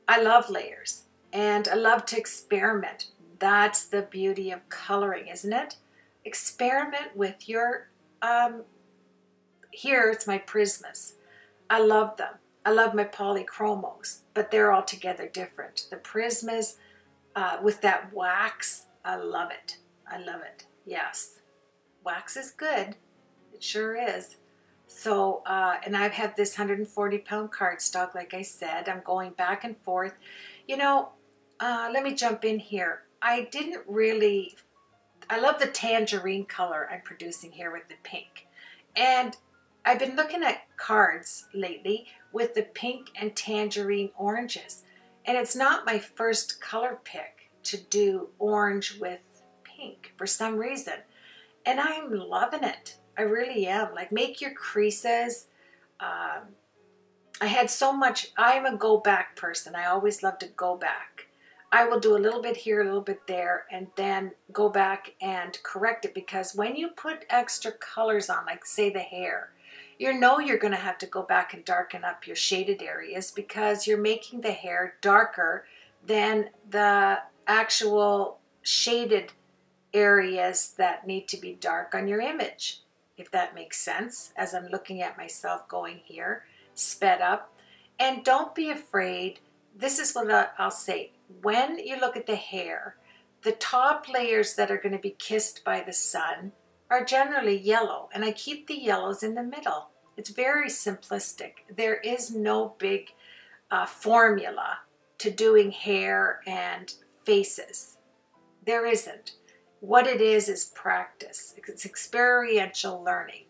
I love layers and I love to experiment. That's the beauty of coloring, isn't it? Experiment with your, here it's my Prismas. I love them. I love my polychromos, but they're altogether different. The Prismas with that wax, I love it. I love it. Yes. Wax is good. It sure is. So, and I've had this 140-pound cardstock, like I said. I'm going back and forth. You know, let me jump in here. I didn't really, I love the tangerine color I'm producing here with the pink. And I've been looking at cards lately with the pink and tangerine oranges. And it's not my first color pick to do orange with pink for some reason. And I'm loving it. I really am. Like, make your creases I had so much. I'm a go back person. I always love to go back. I will do a little bit here, a little bit there, and then go back and correct it, because when you put extra colors on, like say the hair, you know you're going to have to go back and darken up your shaded areas, because you're making the hair darker than the actual shaded areas that need to be dark on your image, if that makes sense, as I'm looking at myself going here, sped up. And don't be afraid. This is what I'll say. When you look at the hair, the top layers that are going to be kissed by the sun are generally yellow, and I keep the yellows in the middle. It's very simplistic. There is no big formula to doing hair and faces. There isn't. What it is practice. It's experiential learning.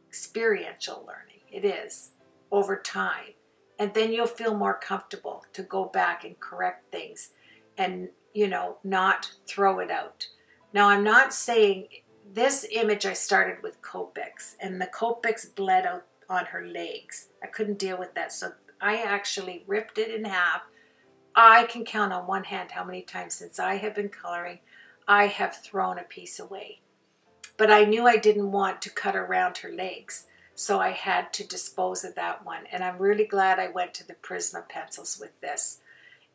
Experiential learning. It is over time. And then you'll feel more comfortable to go back and correct things and, you know, not throw it out. Now, I'm not saying this image I started with Copics, and the Copics bled out on her legs. I couldn't deal with that, so I actually ripped it in half. I can count on one hand how many times since I have been coloring I have thrown a piece away. But I knew I didn't want to cut around her legs, so I had to dispose of that one. And I'm really glad I went to the Prisma pencils with this.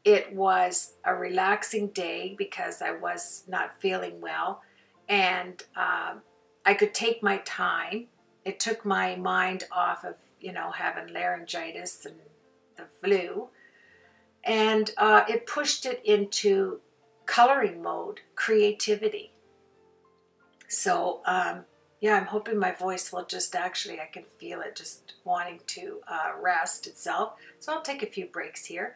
It was a relaxing day because I was not feeling well, and I could take my time. It took my mind off of, you know, having laryngitis and the flu, and it pushed it into coloring mode, creativity. So yeah, I'm hoping my voice will just actually, I can feel it just wanting to rest itself. So I'll take a few breaks here.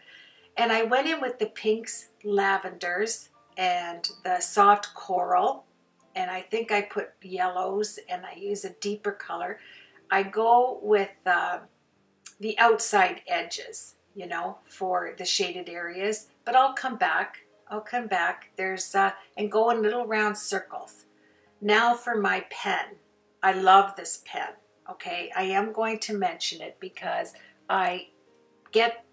And I went in with the pinks, lavenders, and the soft coral. And I think I put yellows, and I use a deeper color. I go with the outside edges, you know, for the shaded areas. But I'll come back. I'll come back. There's and go in little round circles. Now for my pen. I love this pen, okay? I am going to mention it because I get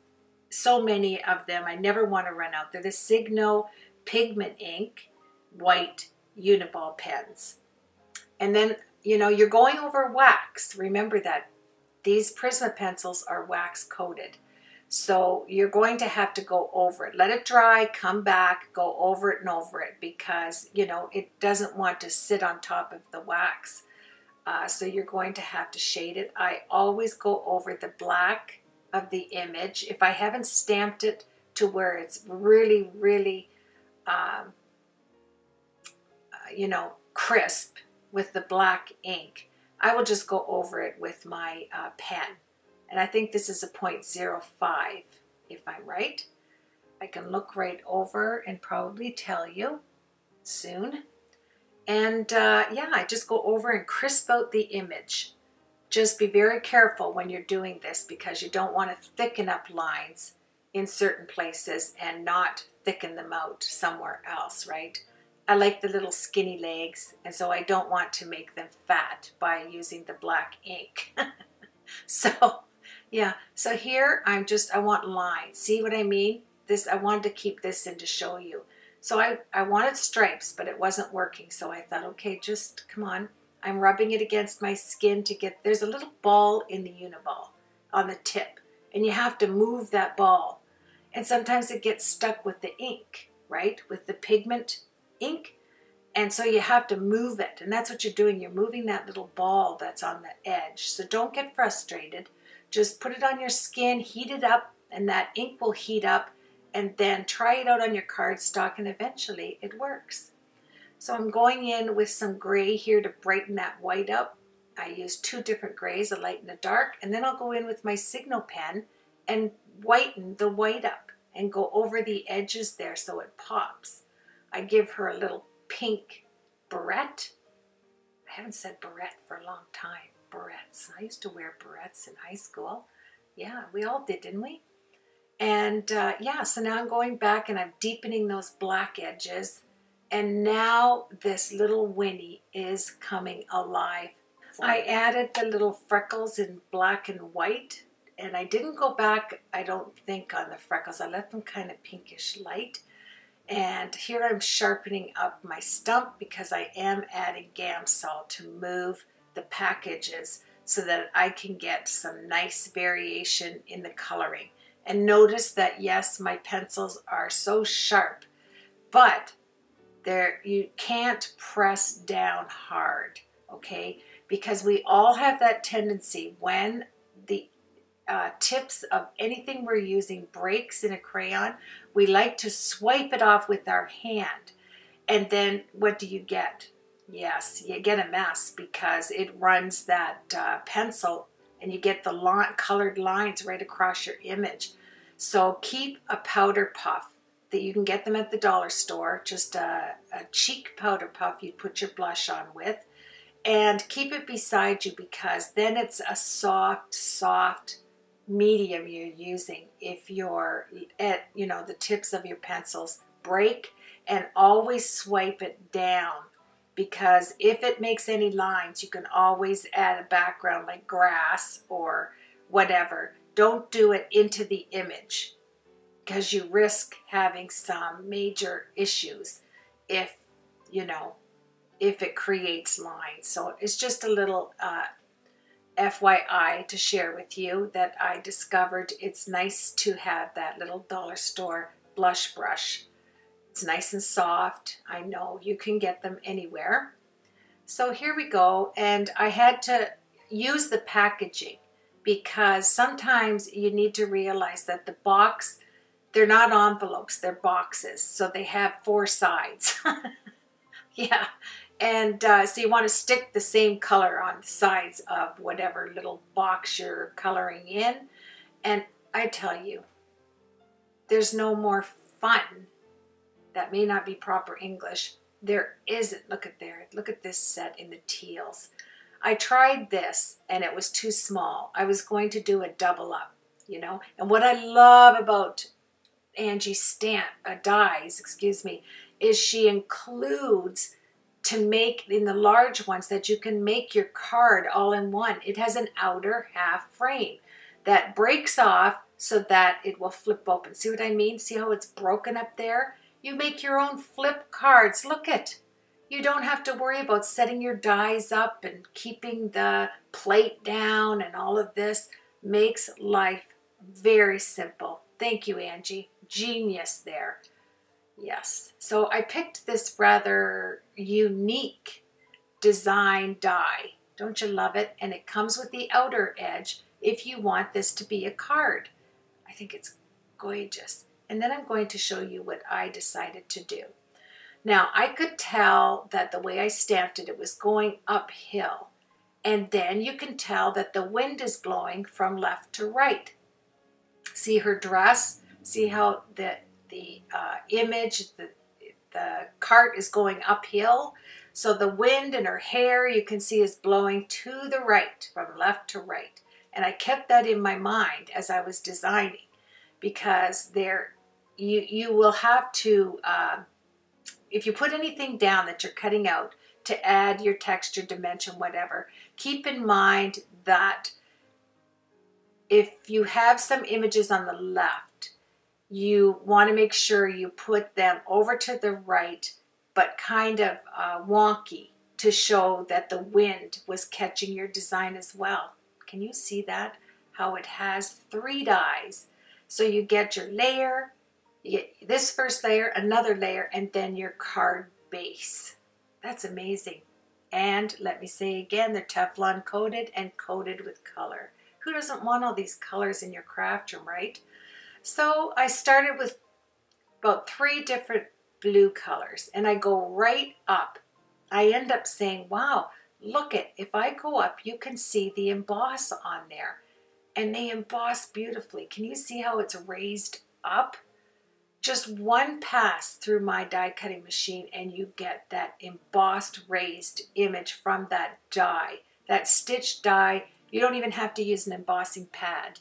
so many of them. I never want to run out. They're the Signo Pigment Ink white Uniball pens. And then, you know, you're going over wax. Remember that these Prisma pencils are wax coated. So you're going to have to go over it. Let it dry, come back, go over it and over it, because, you know, it doesn't want to sit on top of the wax. So you're going to have to shade it. I always go over the black of the image. If I haven't stamped it to where it's really, really, you know, crisp with the black ink, I will just go over it with my pen. And I think this is a 0.05, if I'm right. I can look right over and probably tell you soon. And yeah, I just go over and crisp out the image. Just be very careful when you're doing this, because you don't want to thicken up lines in certain places and not thicken them out somewhere else, right? I like the little skinny legs, and so I don't want to make them fat by using the black ink. So yeah, so here I want lines. See what I mean? This, I wanted to keep this in to show you. So I wanted stripes, but it wasn't working. So I thought, okay, just come on. I'm rubbing it against my skin to get, there's a little ball in the Uniball on the tip, and you have to move that ball. And sometimes it gets stuck with the ink, right? With the pigment ink. And so you have to move it. And that's what you're doing. You're moving that little ball that's on the edge. So don't get frustrated. Just put it on your skin, heat it up, and that ink will heat up, and then try it out on your cardstock, and eventually it works. So I'm going in with some gray here to brighten that white up. I use two different grays, a light and a dark, and then I'll go in with my Signo pen and whiten the white up and go over the edges there so it pops. I give her a little pink barrette. I haven't said barrette for a long time. Barrettes. I used to wear barrettes in high school. Yeah, we all did, didn't we? And yeah, so now I'm going back and I'm deepening those black edges. And now this little Winnie is coming alive. I added the little freckles in black and white, and I didn't go back, I don't think, on the freckles. I left them kind of pinkish light. And here I'm sharpening up my stump because I am adding Gamsol to move the packages so that I can get some nice variation in the coloring. And notice that, yes, my pencils are so sharp, but you can't press down hard, okay? Because we all have that tendency when the tips of anything we're using breaks in a crayon, we like to swipe it off with our hand. And then what do you get? Yes, you get a mess because it runs that pencil and you get the colored lines right across your image. So keep a powder puff that you can get them at the dollar store, just a cheek powder puff you'd put your blush on with, and keep it beside you because then it's a soft medium you're using. If you're at, the tips of your pencils break, and always swipe it down, because if it makes any lines, you can always add a background like grass or whatever. Don't do it into the image because you risk having some major issues if it creates lines. So it's just a little FYI to share with you that I discovered it's nice to have that little dollar store blush brush. It's nice and soft. I know you can get them anywhere. So here we go, and I had to use the packaging because sometimes you need to realize that the box, they're not envelopes, they're boxes. So they have 4 sides. Yeah. And so you want to stick the same color on the sides of whatever little box you're coloring in. And I tell you, there's no more fun. That may not be proper English. There isn't. Look at there. Look at this set in the teals. I tried this and it was too small. I was going to do a double up, And what I love about Angie's dies, is she includes to make in the large ones that you can make your card all in one. It has an outer half frame that breaks off so that it will flip open. See what I mean? See how it's broken up there? You make your own flip cards. Look it. You don't have to worry about setting your dies up and keeping the plate down, and all of this makes life very simple. Thank you, Angie. Genius there. Yes. So I picked this rather unique design die. Don't you love it? And it comes with the outer edge if you want this to be a card. I think it's gorgeous. And then I'm going to show you what I decided to do. Now, I could tell that the way I stamped it, it was going uphill. And then you can tell that the wind is blowing from left to right. See her dress? See how the image, the cart is going uphill? So the wind in her hair, you can see, is blowing to the right, from left to right. And I kept that in my mind as I was designing, because you will have to, if you put anything down that you're cutting out to add your texture, dimension, whatever, keep in mind that if you have some images on the left, you want to make sure you put them over to the right, but kind of wonky, to show that the wind was catching your design as well. Can you see that? How it has 3 dies. So you get your layer, you get this first layer, another layer, and then your card base. That's amazing. And let me say again, they're Teflon coated and coated with color. Who doesn't want all these colors in your craft room, right? So I started with about 3 different blue colors, and I go right up. I end up saying, wow, look it, if I go up, you can see the emboss on there. And they emboss beautifully. Can you see how it's raised up? Just one pass through my die cutting machine and you get that embossed raised image from that die. That stitched die, you don't even have to use an embossing pad.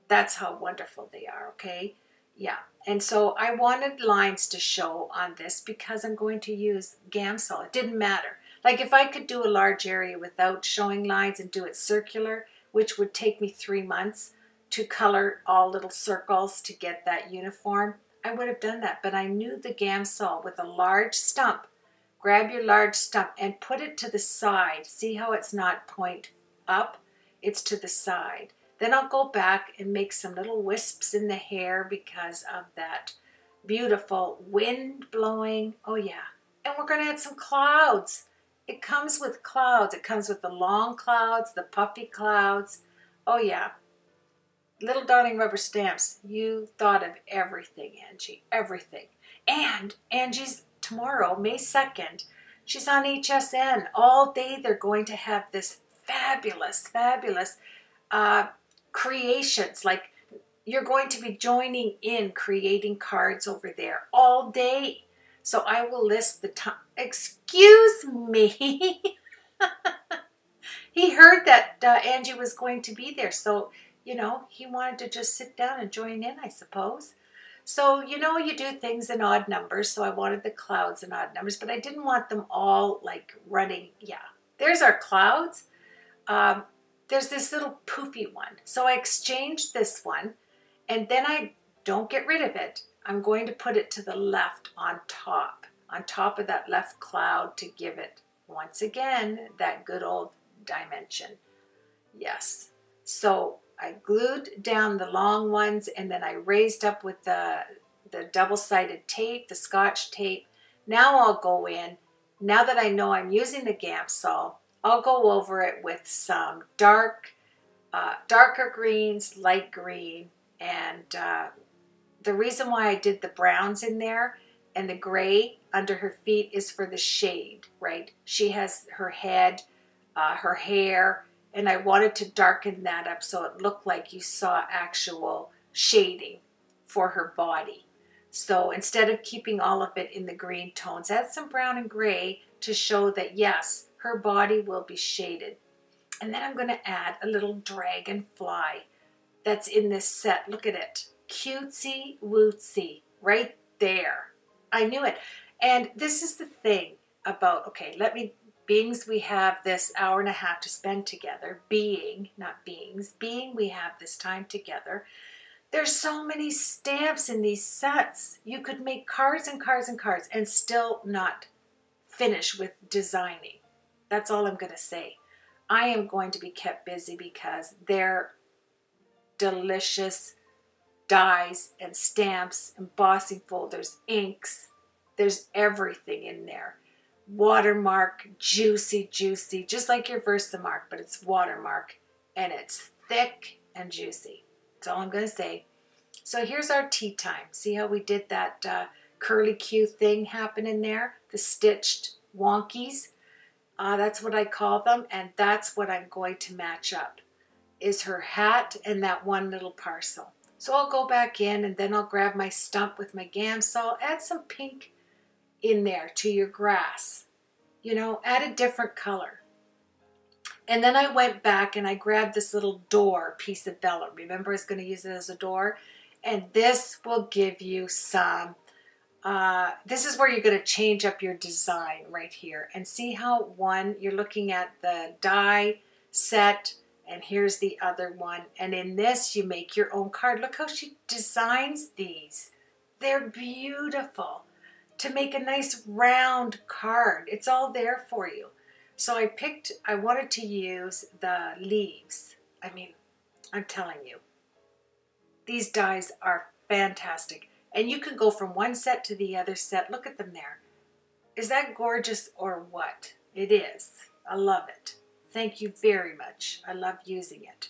That's how wonderful they are, okay? Yeah, and so I wanted lines to show on this because I'm going to use Gamsol. It didn't matter. Like if I could do a large area without showing lines and do it circular, which would take me 3 months to color all little circles to get that uniform, I would have done that. But I knew the Gamsol with a large stump. Grab your large stump and put it to the side. See how it's not point up? It's to the side. Then I'll go back and make some little wisps in the hair because of that beautiful wind blowing. Oh yeah. And we're going to add some clouds. It comes with clouds. It comes with the long clouds, the puffy clouds. Oh yeah. Little darling rubber stamps. You thought of everything, Angie. Everything. And Angie's tomorrow, May 2nd, she's on HSN. All day they're going to have this fabulous, fabulous creations. Like you're going to be joining in creating cards over there all day. So I will list the time. Excuse me. He heard that Angie was going to be there. So, you know, he wanted to just sit down and join in, I suppose. So, you know, you do things in odd numbers. So I wanted the clouds in odd numbers, but I didn't want them all like running. Yeah, there's our clouds. There's this little poofy one. So I exchanged this one and then I don't get rid of it. I'm going to put it to the left on top of that left cloud to give it, once again, that good old dimension. Yes. So I glued down the long ones and then I raised up with the double-sided tape, the Scotch tape. Now I'll go in, now that I know I'm using the Gamsol, I'll go over it with some darker greens, light green, and the reason why I did the browns in there and the gray under her feet is for the shade, right? She has her head, her hair, and I wanted to darken that up so it looked like you saw actual shading for her body. So instead of keeping all of it in the green tones, add some brown and gray to show that yes, her body will be shaded. And then I'm going to add a little dragonfly that's in this set. Look at it. Cutesy wootsy right there. I knew it. And this is the thing about, okay, beings, we have this hour and a half to spend together. Not beings, we have this time together. There's so many stamps in these sets. You could make cards and cards and cards and still not finish with designing. That's all I'm going to say. I am going to be kept busy because they're delicious dies and stamps, embossing folders, inks. There's everything in there. Watermark, juicy, juicy, just like your Versamark, but it's watermark and it's thick and juicy. That's all I'm going to say. So here's our tea time. See how we did that curly Q thing happen in there? The stitched wonkies. That's what I call them, and that's what I'm going to match up, is her hat and that one little parcel. So I'll go back in and then I'll grab my stump with my Gamsol, add some pink in there to your grass. You know, add a different color. And then I went back and I grabbed this little door piece of vellum. Remember, I was going to use it as a door. And this will give you some, this is where you're going to change up your design right here. And see how one, you're looking at the die set, and here's the other one. And in this, you make your own card. Look how she designs these. They're beautiful. To make a nice round card. It's all there for you. So I wanted to use the leaves. I mean, I'm telling you, these dies are fantastic. And you can go from one set to the other set. Look at them there. Is that gorgeous or what? It is. I love it. Thank you very much. I love using it.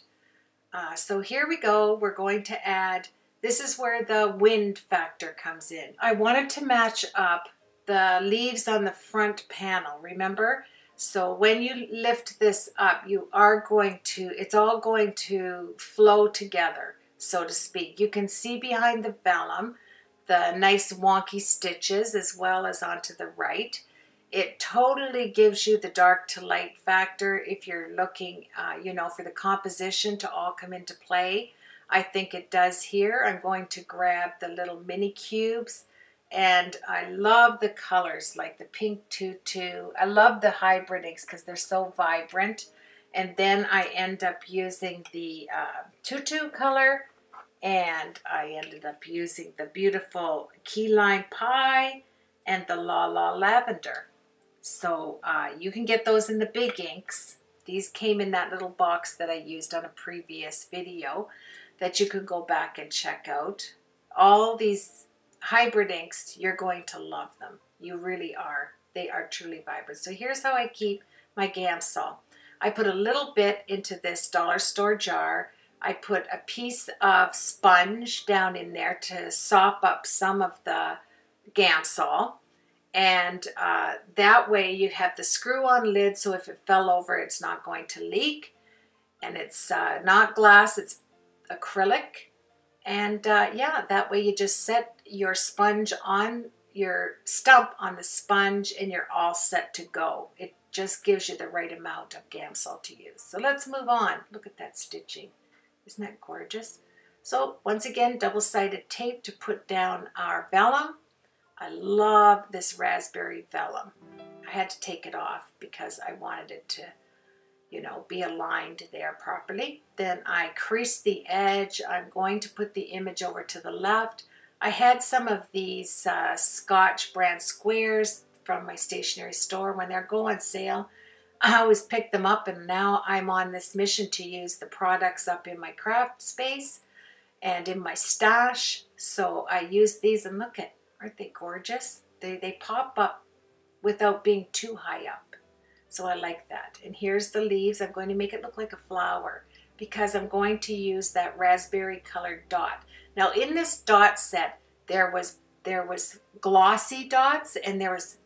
So here we go. We're going to add, this is where the wind factor comes in. I wanted to match up the leaves on the front panel, remember? So when you lift this up, you are going to, it's all going to flow together, so to speak. You can see behind the vellum the nice wonky stitches as well as onto the right. It totally gives you the dark to light factor if you're looking, you know, for the composition to all come into play. I think it does here. I'm going to grab the little mini cubes And I love the colors, like the pink tutu. I love the hybrid inks because they're so vibrant. And then I end up using the tutu color, and I ended up using the beautiful key lime pie and the la la lavender. So you can get those in the big inks. These came in that little box that I used on a previous video that you can go back and check out. All these hybrid inks, you're going to love them. You really are. They are truly vibrant. So here's how I keep my Gamsol. I put a little bit into this dollar store jar. I put a piece of sponge down in there to sop up some of the Gamsol. And that way you have the screw-on lid, so if it fell over, it's not going to leak. And it's not glass, it's acrylic. And yeah, that way you just set your sponge on your stump on the sponge and you're all set to go. It just gives you the right amount of Gamsol to use. So let's move on. Look at that stitching. Isn't that gorgeous? So once again, double-sided tape to put down our vellum. I love this raspberry vellum. I had to take it off because I wanted it to, you know, be aligned there properly. Then I creased the edge. I'm going to put the image over to the left. I had some of these Scotch brand squares from my stationery store. When they're go on sale, I always pick them up, and now I'm on this mission to use the products up in my craft space and in my stash. So I use these, and look at, aren't they gorgeous? They pop up without being too high up. So I like that. And here's the leaves. I'm going to make it look like a flower because I'm going to use that raspberry colored dot. Now in this dot set, there was glossy dots and there was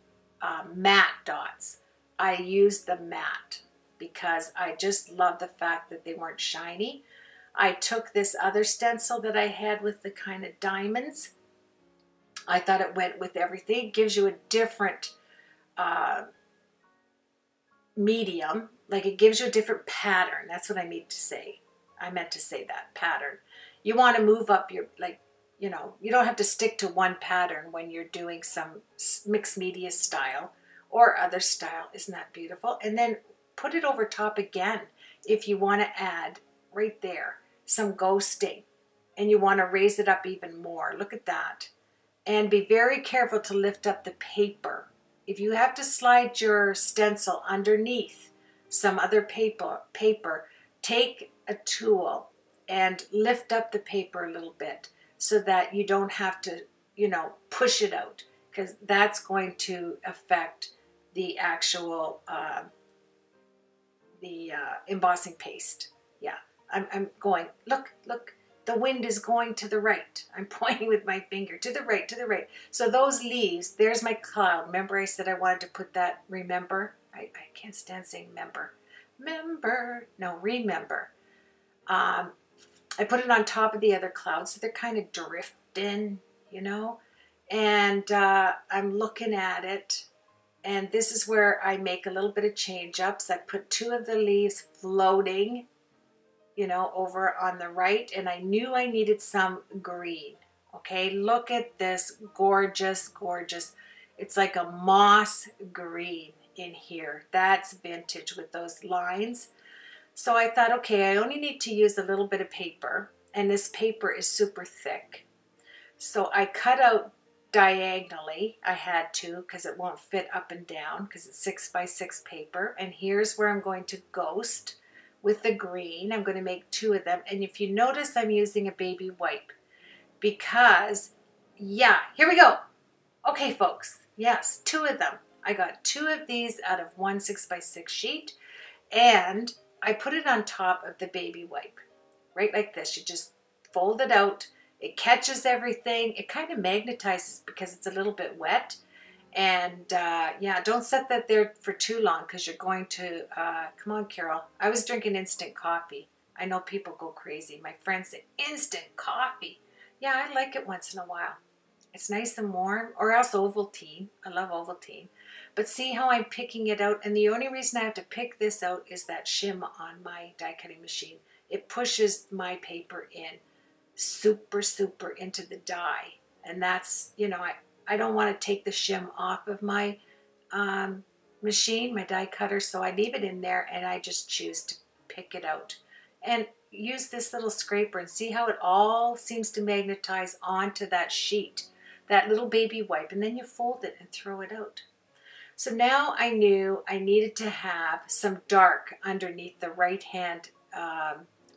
matte dots. I used the matte because I just love the fact that they weren't shiny. I took this other stencil that I had with the kind of diamonds. I thought it went with everything. It gives you a different medium, like it gives you a different pattern. That's what I mean to say. I meant to say that, pattern. You want to move up your, like, you know, you don't have to stick to one pattern when you're doing some mixed media style or other style. Isn't that beautiful? And then put it over top again if you want to add right there some ghosting and you want to raise it up even more. Look at that. And be very careful to lift up the paper. If you have to slide your stencil underneath some other paper, take a tool and lift up the paper a little bit so that you don't have to, you know, push it out, because that's going to affect the actual embossing paste. Yeah, I'm going, look, the wind is going to the right. I'm pointing with my finger to the right, to the right. So those leaves, there's my cloud. Remember I said I wanted to put that, remember? I can't stand saying member. Remember. I put it on top of the other clouds, so they're kind of drifting, you know? And I'm looking at it, and this is where I make a little bit of change-ups. I put two of the leaves floating, you know, over on the right, and I knew I needed some green. Okay, look at this gorgeous, gorgeous. It's like a moss green in here. That's vintage with those lines. So I thought, okay, I only need to use a little bit of paper, and this paper is super thick. So I cut out diagonally. I had to because it won't fit up and down because it's 6x6 paper. And here's where I'm going to ghost with the green. I'm going to make two of them. And if you notice, I'm using a baby wipe because, yeah, here we go. Okay, folks. Yes, two of them. I got two of these out of one 6x6 sheet, and I put it on top of the baby wipe, right like this. You just fold it out. It catches everything. It kind of magnetizes because it's a little bit wet. And yeah, don't set that there for too long because you're going to, come on, Carol. I was drinking instant coffee. I know people go crazy. My friends say, instant coffee. Yeah, I like it once in a while. It's nice and warm, or else Ovaltine. I love Ovaltine. But see how I'm picking it out? And the only reason I have to pick this out is that shim on my die cutting machine. It pushes my paper in super, super into the die. And that's, you know, I don't want to take the shim off of my machine, my die cutter, so I leave it in there and I just choose to pick it out. And use this little scraper and see how it all seems to magnetize onto that sheet, that little baby wipe, and then you fold it and throw it out. So now I knew I needed to have some dark underneath the right hand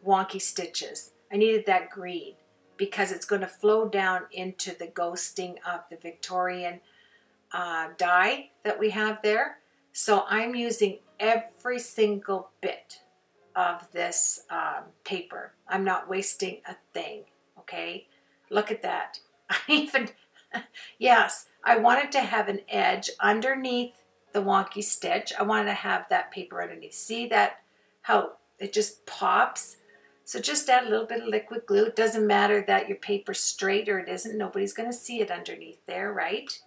wonky stitches. I needed that green because it's going to flow down into the ghosting of the Victorian die that we have there. So I'm using every single bit of this paper. I'm not wasting a thing, okay? Look at that. I even, yes, I wanted to have an edge underneath the wonky stitch. I wanted to have that paper underneath. See that, how it just pops? So just add a little bit of liquid glue. It doesn't matter that your paper's straight or it isn't. Nobody's going to see it underneath there, right?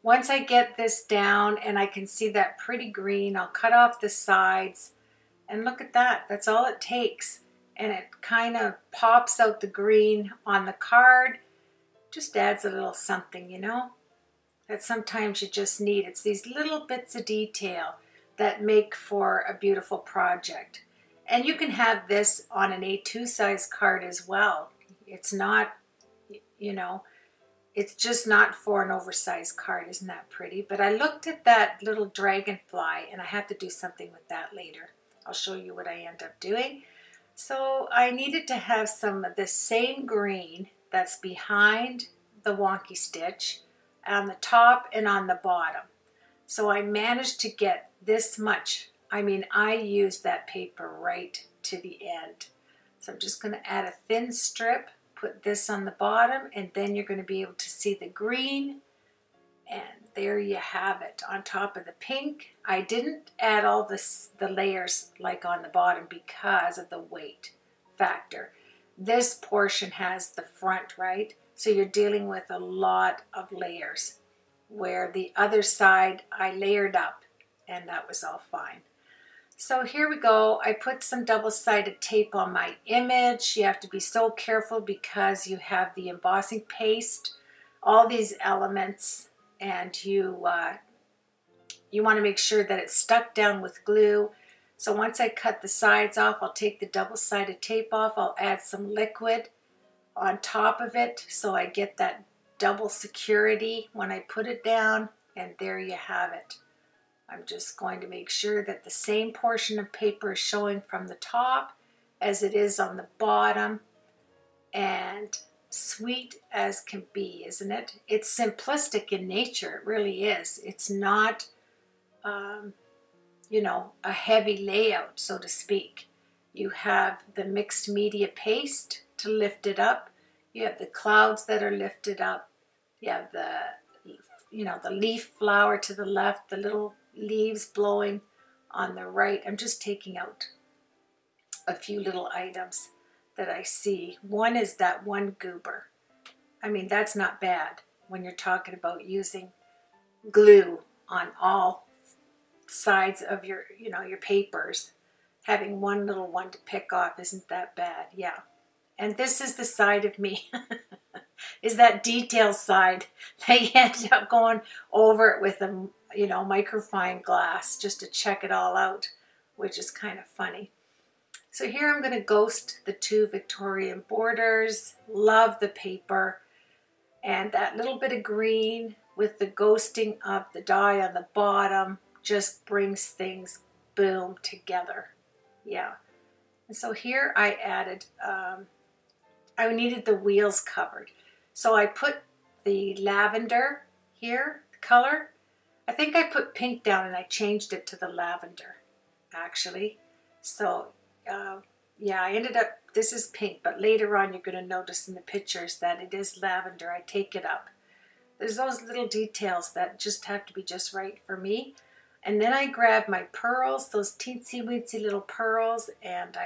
Once I get this down and I can see that pretty green, I'll cut off the sides. And look at that. That's all it takes. And it kind of pops out the green on the card. Just adds a little something, you know, that sometimes you just need. It's these little bits of detail that make for a beautiful project. And you can have this on an A2 size card as well. It's not, you know, it's just not for an oversized card. Isn't that pretty? But I looked at that little dragonfly and I have to do something with that later. I'll show you what I end up doing. So I needed to have some of the same green that's behind the wonky stitch on the top and on the bottom. So I managed to get this much. I mean, I used that paper right to the end. So I'm just going to add a thin strip, put this on the bottom, and then you're going to be able to see the green. And there you have it on top of the pink. I didn't add all the layers like on the bottom because of the weight factor. This portion has the front, right? So you're dealing with a lot of layers, where the other side I layered up and that was all fine. So here we go. I put some double-sided tape on my image. You have to be so careful because you have the embossing paste, all these elements, and you want to make sure that it's stuck down with glue. So once I cut the sides off, I'll take the double-sided tape off. I'll add some liquid on top of it so I get that double security when I put it down, and there you have it. I'm just going to make sure that the same portion of paper is showing from the top as it is on the bottom, and sweet as can be, isn't it? It's simplistic in nature, it really is. It's not, you know, a heavy layout, so to speak. You have the mixed media paste to lift it up. You have the clouds that are lifted up. You have the, you know, the leaf flower to the left, the little leaves blowing on the right. I'm just taking out a few little items that I see. One is that one goober. I mean, that's not bad when you're talking about using glue on all sides of your, you know, your papers. Having one little one to pick off isn't that bad, yeah. And this is the side of me, is that detail side. They end up going over it with a, you know, microfine glass just to check it all out, which is kind of funny. So here I'm going to ghost the two Victorian borders. Love the paper. And that little bit of green with the ghosting of the die on the bottom just brings things, boom, together. Yeah. And so here I added, I needed the wheels covered. So I put the lavender here, the color. I think I put pink down and I changed it to the lavender, actually. So, yeah, I ended up, this is pink, but later on you're going to notice in the pictures that it is lavender. I take it up. There's those little details that just have to be just right for me. And then I grab my pearls, those teensy weensy little pearls, and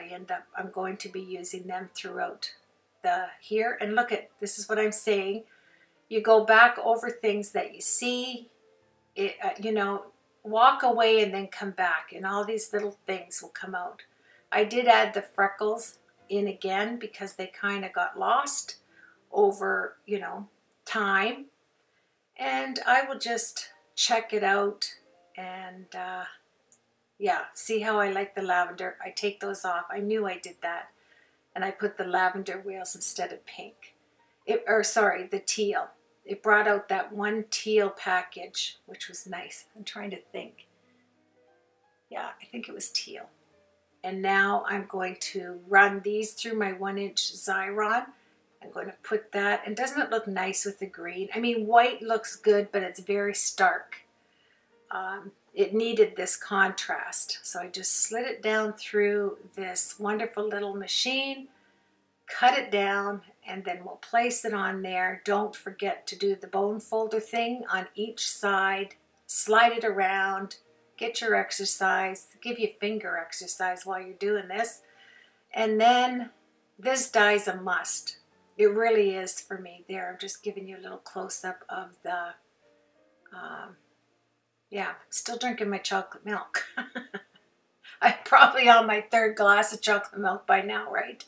I'm going to be using them throughout here. And look at, this is what I'm saying. You go back over things that you see, you know, walk away and then come back, and all these little things will come out. I did add the freckles in again because they kind of got lost over, you know, time. And I will just check it out and yeah, see how I like the lavender. I take those off. I knew I did that. And I put the lavender wheels instead of pink. The teal. It brought out that one teal package, which was nice. I'm trying to think. Yeah, I think it was teal. And now I'm going to run these through my 1-inch Xyron. I'm going to put that, and doesn't it look nice with the green? I mean, white looks good, but it's very stark. It needed this contrast. So I just slid it down through this wonderful little machine, cut it down, and then we'll place it on there. Don't forget to do the bone folder thing on each side. Slide it around. Get your exercise. Give you finger exercise while you're doing this. And then this die's a must. It really is for me. There, I'm just giving you a little close-up of the, yeah, still drinking my chocolate milk. I'm probably on my 3rd glass of chocolate milk by now, right?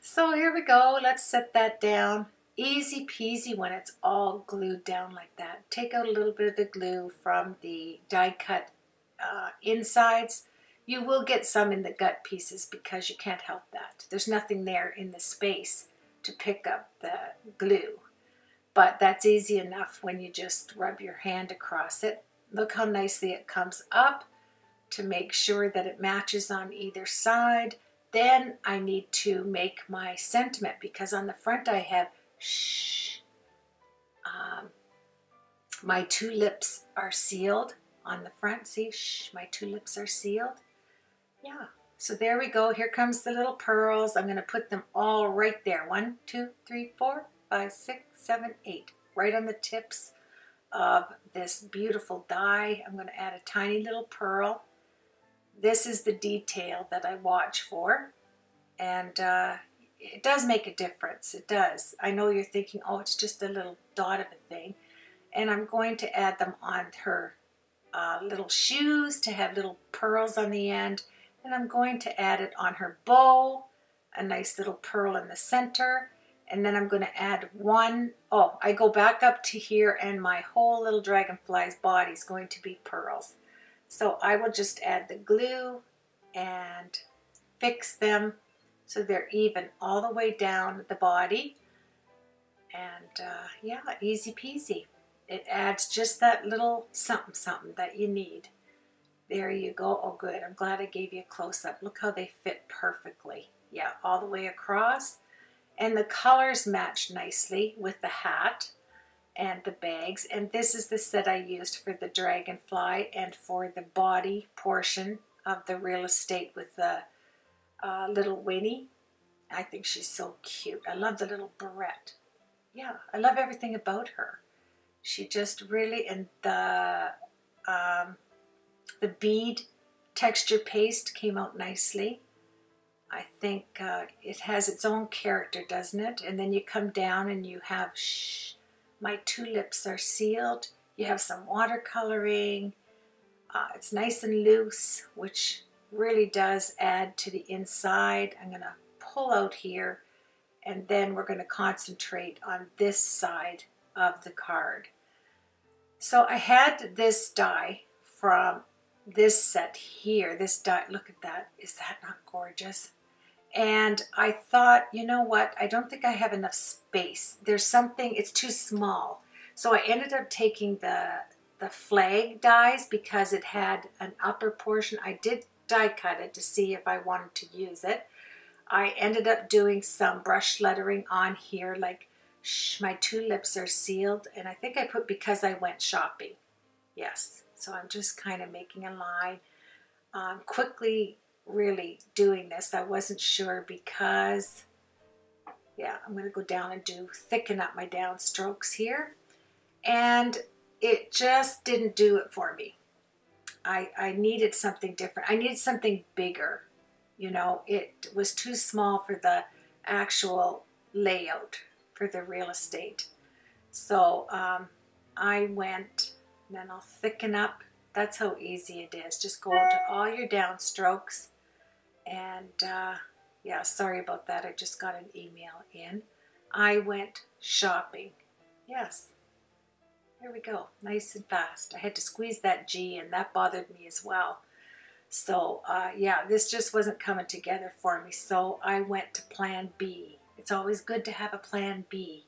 So here we go. Let's set that down. Easy peasy when it's all glued down like that. Take out a little bit of the glue from the die cut insides. You will get some in the gut pieces because you can't help that. There's nothing there in the space to pick up the glue. But that's easy enough when you just rub your hand across it. Look how nicely it comes up to make sure that it matches on either side. Then I need to make my sentiment because on the front I have shh. My 2 lips are sealed on the front. See, shh, my 2 lips are sealed. Yeah. So there we go. Here comes the little pearls. I'm going to put them all right there. 1, 2, 3, 4, 5, 6, 7, 8. Right on the tips of this beautiful die. I'm going to add a tiny little pearl. This is the detail that I watch for. And it does make a difference. It does. I know you're thinking, oh, it's just a little dot of a thing. And I'm going to add them on her little shoes to have little pearls on the end. And I'm going to add it on her bow, a nice little pearl in the center. And then I'm going to add I go back up to here and my whole little dragonfly's body is going to be pearls. So I will just add the glue and fix them so they're even all the way down the body. And yeah, easy peasy. It adds just that little something something that you need. There you go. Oh, good. I'm glad I gave you a close-up. Look how they fit perfectly. Yeah, all the way across. And the colors match nicely with the hat and the bags. And this is the set I used for the dragonfly and for the body portion of the real estate with the little Winnie. I think she's so cute. I love the little barrette. Yeah, I love everything about her. She just really, and the bead texture paste came out nicely. I think it has its own character, doesn't it? And then you come down and you have, shh, my 2 lips are sealed. You have some watercoloring. It's nice and loose, which really does add to the inside. I'm going to pull out here, and then we're going to concentrate on this side of the card. So I had this die from this set here. This die, look at that. Is that not gorgeous? And I thought, you know what? I don't think I have enough space. There's something, it's too small. So I ended up taking the flag dies because it had an upper portion. I did die cut it to see if I wanted to use it. I ended up doing some brush lettering on here, like, shh, my 2 lips are sealed. And I think I put because I went shopping. Yes. So I'm just kind of making a line. Quickly really doing this. I wasn't sure because, yeah, I'm going to go down and thicken up my down strokes here. And it just didn't do it for me. I needed something different. I needed something bigger. You know, it was too small for the actual layout for the real estate. So I went, and then I'll thicken up. That's how easy it is. Just go into all your down strokes. And yeah, sorry about that. I just got an email in. I went shopping. Yes. There we go, nice and fast. I had to squeeze that G and that bothered me as well. So yeah, this just wasn't coming together for me. So I went to plan B. It's always good to have a plan B.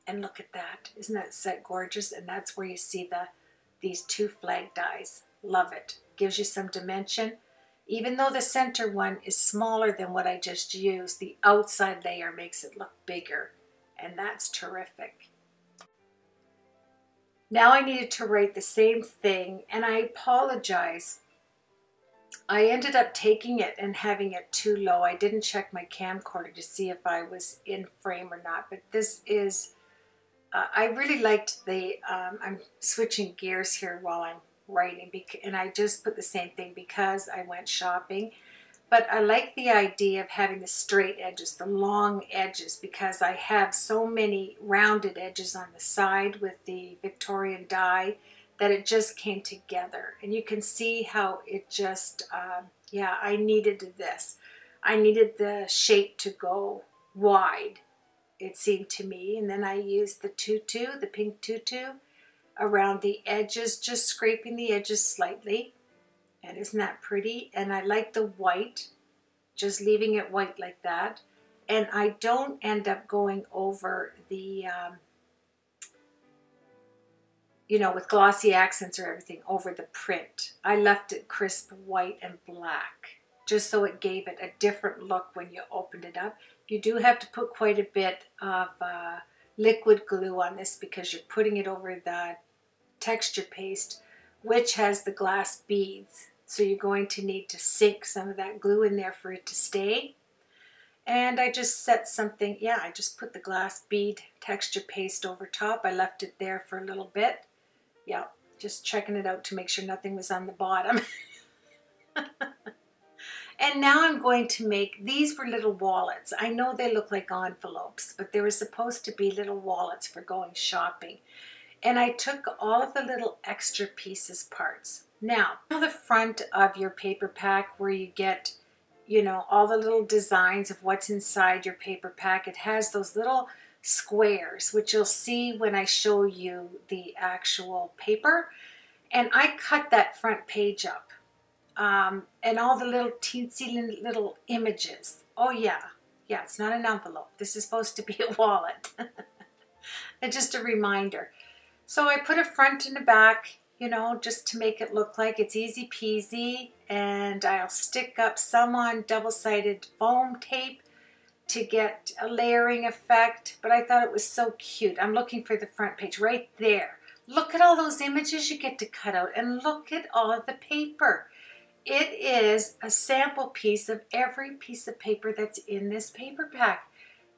And look at that. Isn't that set gorgeous? And that's where you see these two flag dies. Love it. Gives you some dimension. Even though the center one is smaller than what I just used, the outside layer makes it look bigger. And that's terrific. Now I needed to write the same thing, and I apologize. I ended up taking it and having it too low. I didn't check my camcorder to see if I was in frame or not, but this is, I really liked the, I'm switching gears here while I'm writing, and I just put the same thing because I went shopping. But I like the idea of having the straight edges, the long edges, because I have so many rounded edges on the side with the Victorian die that it just came together. And you can see how it just, yeah, I needed this. I needed the shape to go wide, it seemed to me. And then I used the tutu, the pink tutu, around the edges, just scraping the edges slightly. And isn't that pretty? And I like the white, just leaving it white like that. And I don't end up going over the, you know, with glossy accents or everything, over the print. I left it crisp white and black, just so it gave it a different look when you opened it up. You do have to put quite a bit of liquid glue on this because you're putting it over the texture paste, which has the glass beads. So you're going to need to sink some of that glue in there for it to stay. And I just set something, yeah, I just put the glass bead texture paste over top. I left it there for a little bit. Yeah, just checking it out to make sure nothing was on the bottom. And now I'm going to make, these were little wallets. I know they look like envelopes, but they were supposed to be little wallets for going shopping. And I took all of the little extra pieces parts. Now, on the front of your paper pack where you get, you know, all the little designs of what's inside your paper pack, it has those little squares, which you'll see when I show you the actual paper. And I cut that front page up. And all the little teensy little images. Oh yeah, yeah, it's not an envelope. This is supposed to be a wallet. And just a reminder. So I put a front and a back, you know, just to make it look like it's easy peasy. And I'll stick up some on double-sided foam tape to get a layering effect. But I thought it was so cute. I'm looking for the front page right there. Look at all those images you get to cut out, and look at all of the paper. It is a sample piece of every piece of paper that's in this paper pack.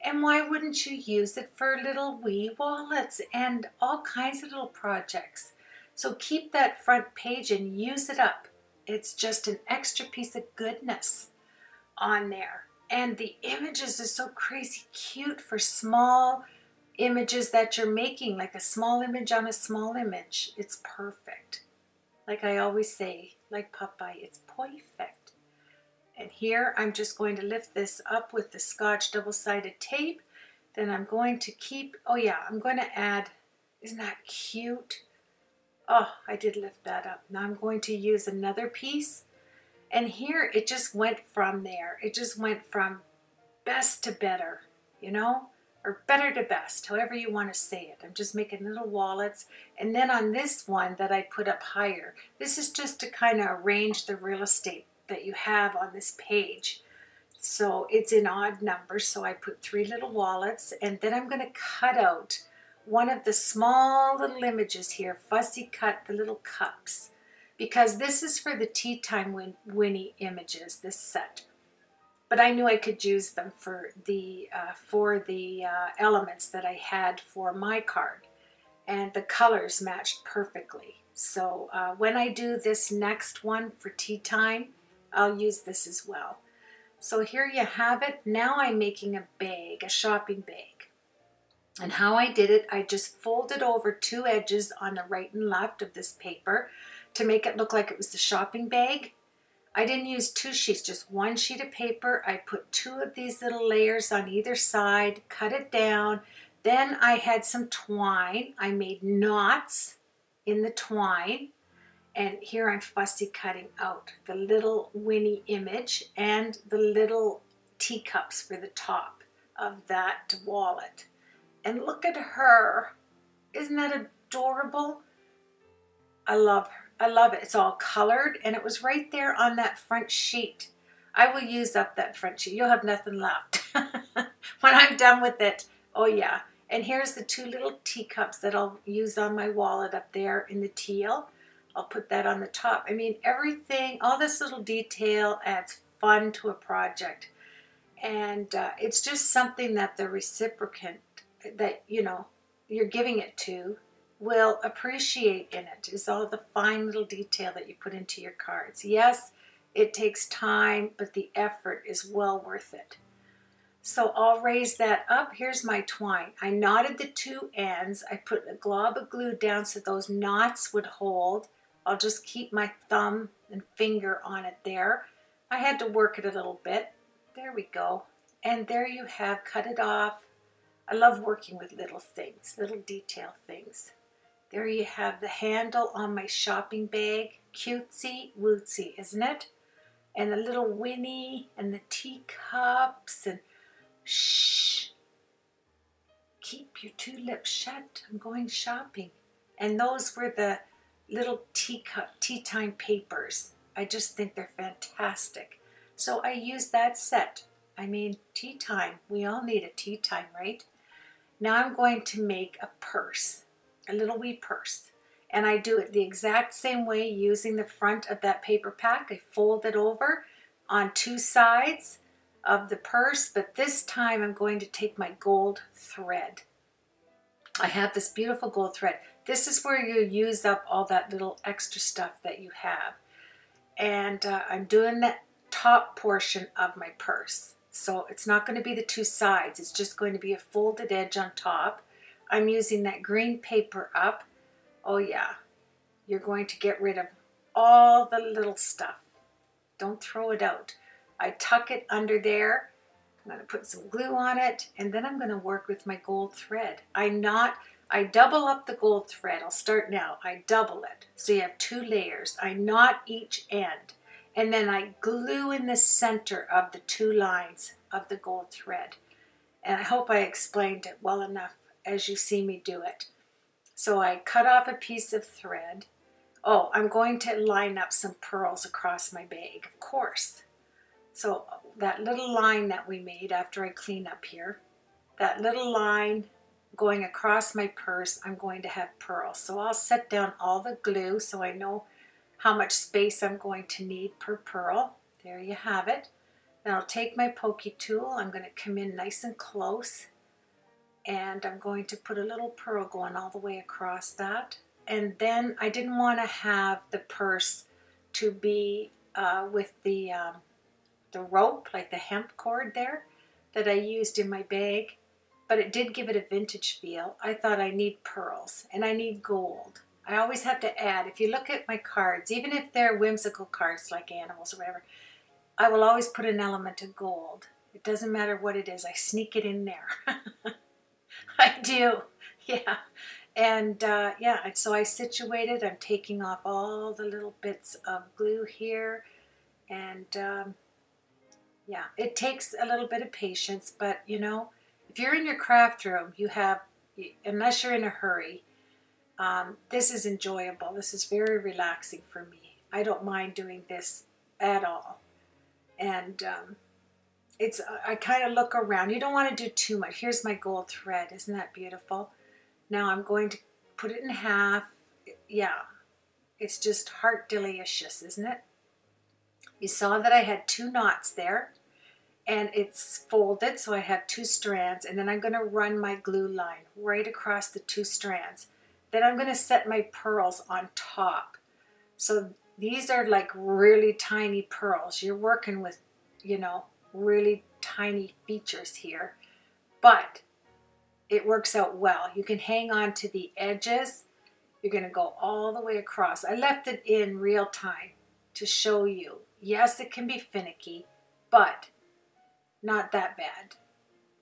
And why wouldn't you use it for little wee wallets and all kinds of little projects? So keep that front page and use it up. It's just an extra piece of goodness on there. And the images are so crazy cute for small images that you're making, like a small image on a small image. It's perfect. Like I always say, like Popeye, it's perfect. And here I'm just going to lift this up with the Scotch double-sided tape. Then I'm going to keep, oh yeah, I'm going to add, isn't that cute? Oh, I did lift that up. Now I'm going to use another piece. And here it just went from there. It just went from best to better, you know? Or better to best, however you want to say it. I'm just making little wallets. And then on this one that I put up higher, this is just to kind of arrange the real estate that you have on this page. So it's in odd numbers, so I put 3 little wallets, and then I'm going to cut out one of the small little images here, fussy cut the little cups, because this is for the Tea Time Winnie images, this set. But I knew I could use them for the elements that I had for my card. And the colors matched perfectly. So when I do this next one for tea time, I'll use this as well. So here you have it. Now I'm making a bag, a shopping bag. And how I did it, I just folded over 2 edges on the right and left of this paper to make it look like it was the shopping bag. I didn't use 2 sheets, just 1 sheet of paper. I put 2 of these little layers on either side, cut it down. Then I had some twine. I made knots in the twine. And here I'm fussy cutting out the little Winnie image and the little teacups for the top of that wallet. And look at her. Isn't that adorable? I love her. I love it. It's all colored, and it was right there on that front sheet. I will use up that front sheet. You'll have nothing left when I'm done with it. Oh yeah. And here's the two little teacups that I'll use on my wallet up there in the teal. I'll put that on the top. I mean, everything, all this little detail adds fun to a project. And it's just something that the reciprocant that, you know, you're giving it to will appreciate in it, is all the fine little detail that you put into your cards. Yes, it takes time, but the effort is well worth it. So I'll raise that up. Here's my twine. I knotted the two ends. I put a glob of glue down so those knots would hold. I'll just keep my thumb and finger on it there. I had to work it a little bit. There we go. And there you have, cut it off. I love working with little things, little detail things. There you have the handle on my shopping bag. Cutesy wootsy, isn't it? And the little Winnie and the teacups and shh. Keep your two lips shut. I'm going shopping. And those were the little teacup, tea time papers. I just think they're fantastic. So I used that set. I mean, tea time. We all need a tea time, right? Now I'm going to make a purse, a little wee purse. And I do it the exact same way using the front of that paper pack. I fold it over on two sides of the purse, but this time I'm going to take my gold thread. I have this beautiful gold thread. This is where you use up all that little extra stuff that you have. And I'm doing the top portion of my purse. So it's not going to be the two sides. It's just going to be a folded edge on top. I'm using that green paper up. Oh yeah, you're going to get rid of all the little stuff. Don't throw it out. I tuck it under there. I'm going to put some glue on it, and then I'm going to work with my gold thread. I double up the gold thread. I'll start now. I double it. So you have two layers. I knot each end, and then I glue in the center of the two lines of the gold thread. And I hope I explained it well enough as you see me do it. So I cut off a piece of thread. Oh, I'm going to line up some pearls across my bag, of course. So that little line that we made after I clean up here, that little line going across my purse, I'm going to have pearls. So I'll set down all the glue so I know how much space I'm going to need per pearl. There you have it. Then I'll take my pokey tool. I'm going to come in nice and close, and I'm going to put a little pearl going all the way across that. And then I didn't want to have the purse to be with the rope, like the hemp cord there that I used in my bag, but it did give it a vintage feel. I thought I need pearls and I need gold. I always have to add, if you look at my cards, even if they're whimsical cards like animals or whatever, I will always put an element of gold. It doesn't matter what it is, I sneak it in there. I do, yeah. And yeah, so I situated, I'm taking off all the little bits of glue here, and yeah, it takes a little bit of patience, but you know, if you're in your craft room, you have, unless you're in a hurry, this is enjoyable. This is very relaxing for me. I don't mind doing this at all. And I kind of look around. You don't want to do too much. Here's my gold thread. Isn't that beautiful? Now I'm going to put it in half. Yeah, it's just heart delicious, isn't it? You saw that I had two knots there, and it's folded, so I have two strands, and then I'm going to run my glue line right across the two strands. Then I'm going to set my pearls on top. So these are like really tiny pearls. You're working with, you know, really tiny features here, but it works out well. You can hang on to the edges. You're going to go all the way across. I left it in real time to show you. Yes, it can be finicky, but not that bad.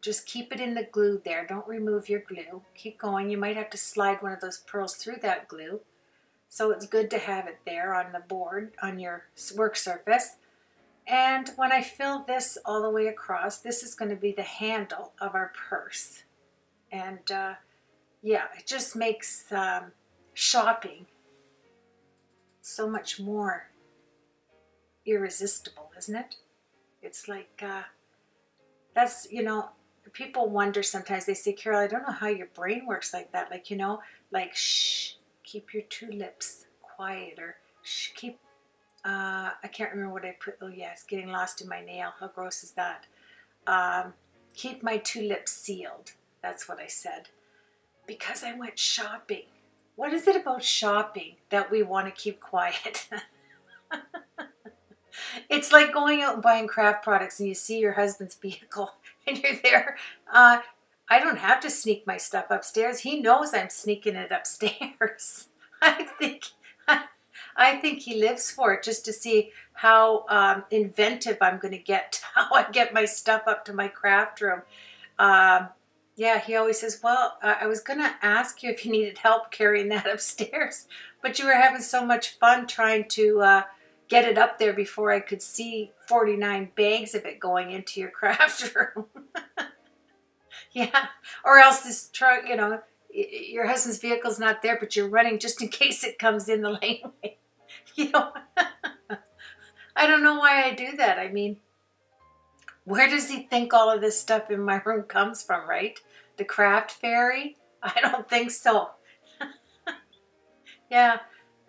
Just keep it in the glue there. Don't remove your glue. Keep going. You might have to slide one of those pearls through that glue. So it's good to have it there on the board, on your work surface. And when I fill this all the way across, this is going to be the handle of our purse. And yeah, it just makes shopping so much more irresistible, isn't it? It's like, that's, you know, people wonder sometimes, they say, Carol, I don't know how your brain works like that. Like, you know, like, shh, keep your two lips quiet, or shh, keep, I can't remember what I put. Oh yeah, it's getting lost in my nail. How gross is that? Keep my two lips sealed. That's what I said. Because I went shopping. What is it about shopping that we want to keep quiet? It's like going out and buying craft products and you see your husband's vehicle and you're there. I don't have to sneak my stuff upstairs. He knows I'm sneaking it upstairs. I think he lives for it, just to see how inventive I'm going to get, how I get my stuff up to my craft room. Yeah, he always says, well, I was going to ask you if you needed help carrying that upstairs, but you were having so much fun trying to get it up there before I could see 49 bags of it going into your craft room. Yeah, or else this truck, you know, your husband's vehicle's not there, but you're running just in case it comes in the laneway. You know, I don't know why I do that. I mean, where does he think all of this stuff in my room comes from, right? The craft fairy? I don't think so. Yeah,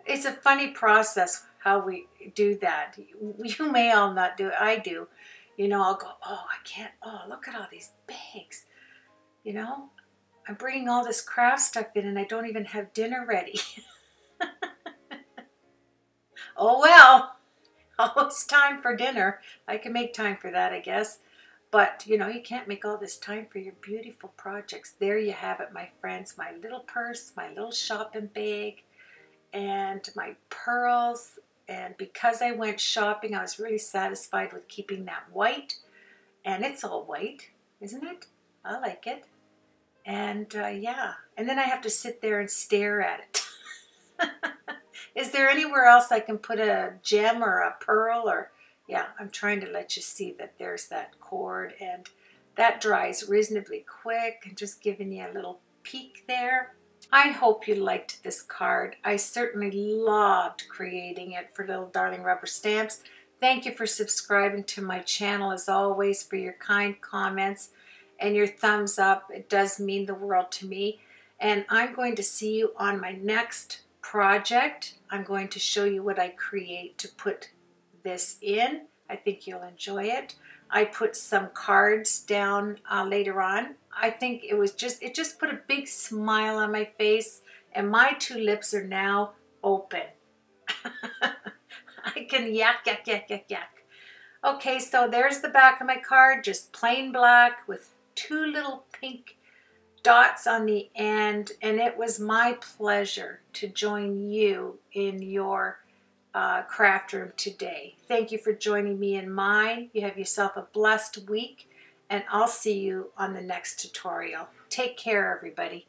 it's a funny process how we do that. You may all not do it. I do. You know, I'll go, oh, I can't, oh, look at all these bags. You know, I'm bringing all this craft stuff in and I don't even have dinner ready. Oh, well, oh, it's time for dinner. I can make time for that, I guess. But, you know, you can't make all this time for your beautiful projects. There you have it, my friends. My little purse, my little shopping bag, and my pearls. And because I went shopping, I was really satisfied with keeping that white. And it's all white, isn't it? I like it. And, yeah. And then I have to sit there and stare at it. Is there anywhere else I can put a gem or a pearl? Or, yeah, I'm trying to let you see that there's that cord, and that dries reasonably quick, and just giving you a little peek there. I hope you liked this card. I certainly loved creating it for Little Darling Rubber Stamps. Thank you for subscribing to my channel, as always, for your kind comments and your thumbs up. It does mean the world to me. And I'm going to see you on my next project. I'm going to show you what I create to put this in. I think you'll enjoy it. I put some cards down later on. I think it just put a big smile on my face, and my two lips are now open. I can yak, yak, yak, yak, yak. Okay, so there's the back of my card, just plain black with two little pink dots on the end, and it was my pleasure to join you in your craft room today. Thank you for joining me in mine. You have yourself a blessed week, and I'll see you on the next tutorial. Take care, everybody.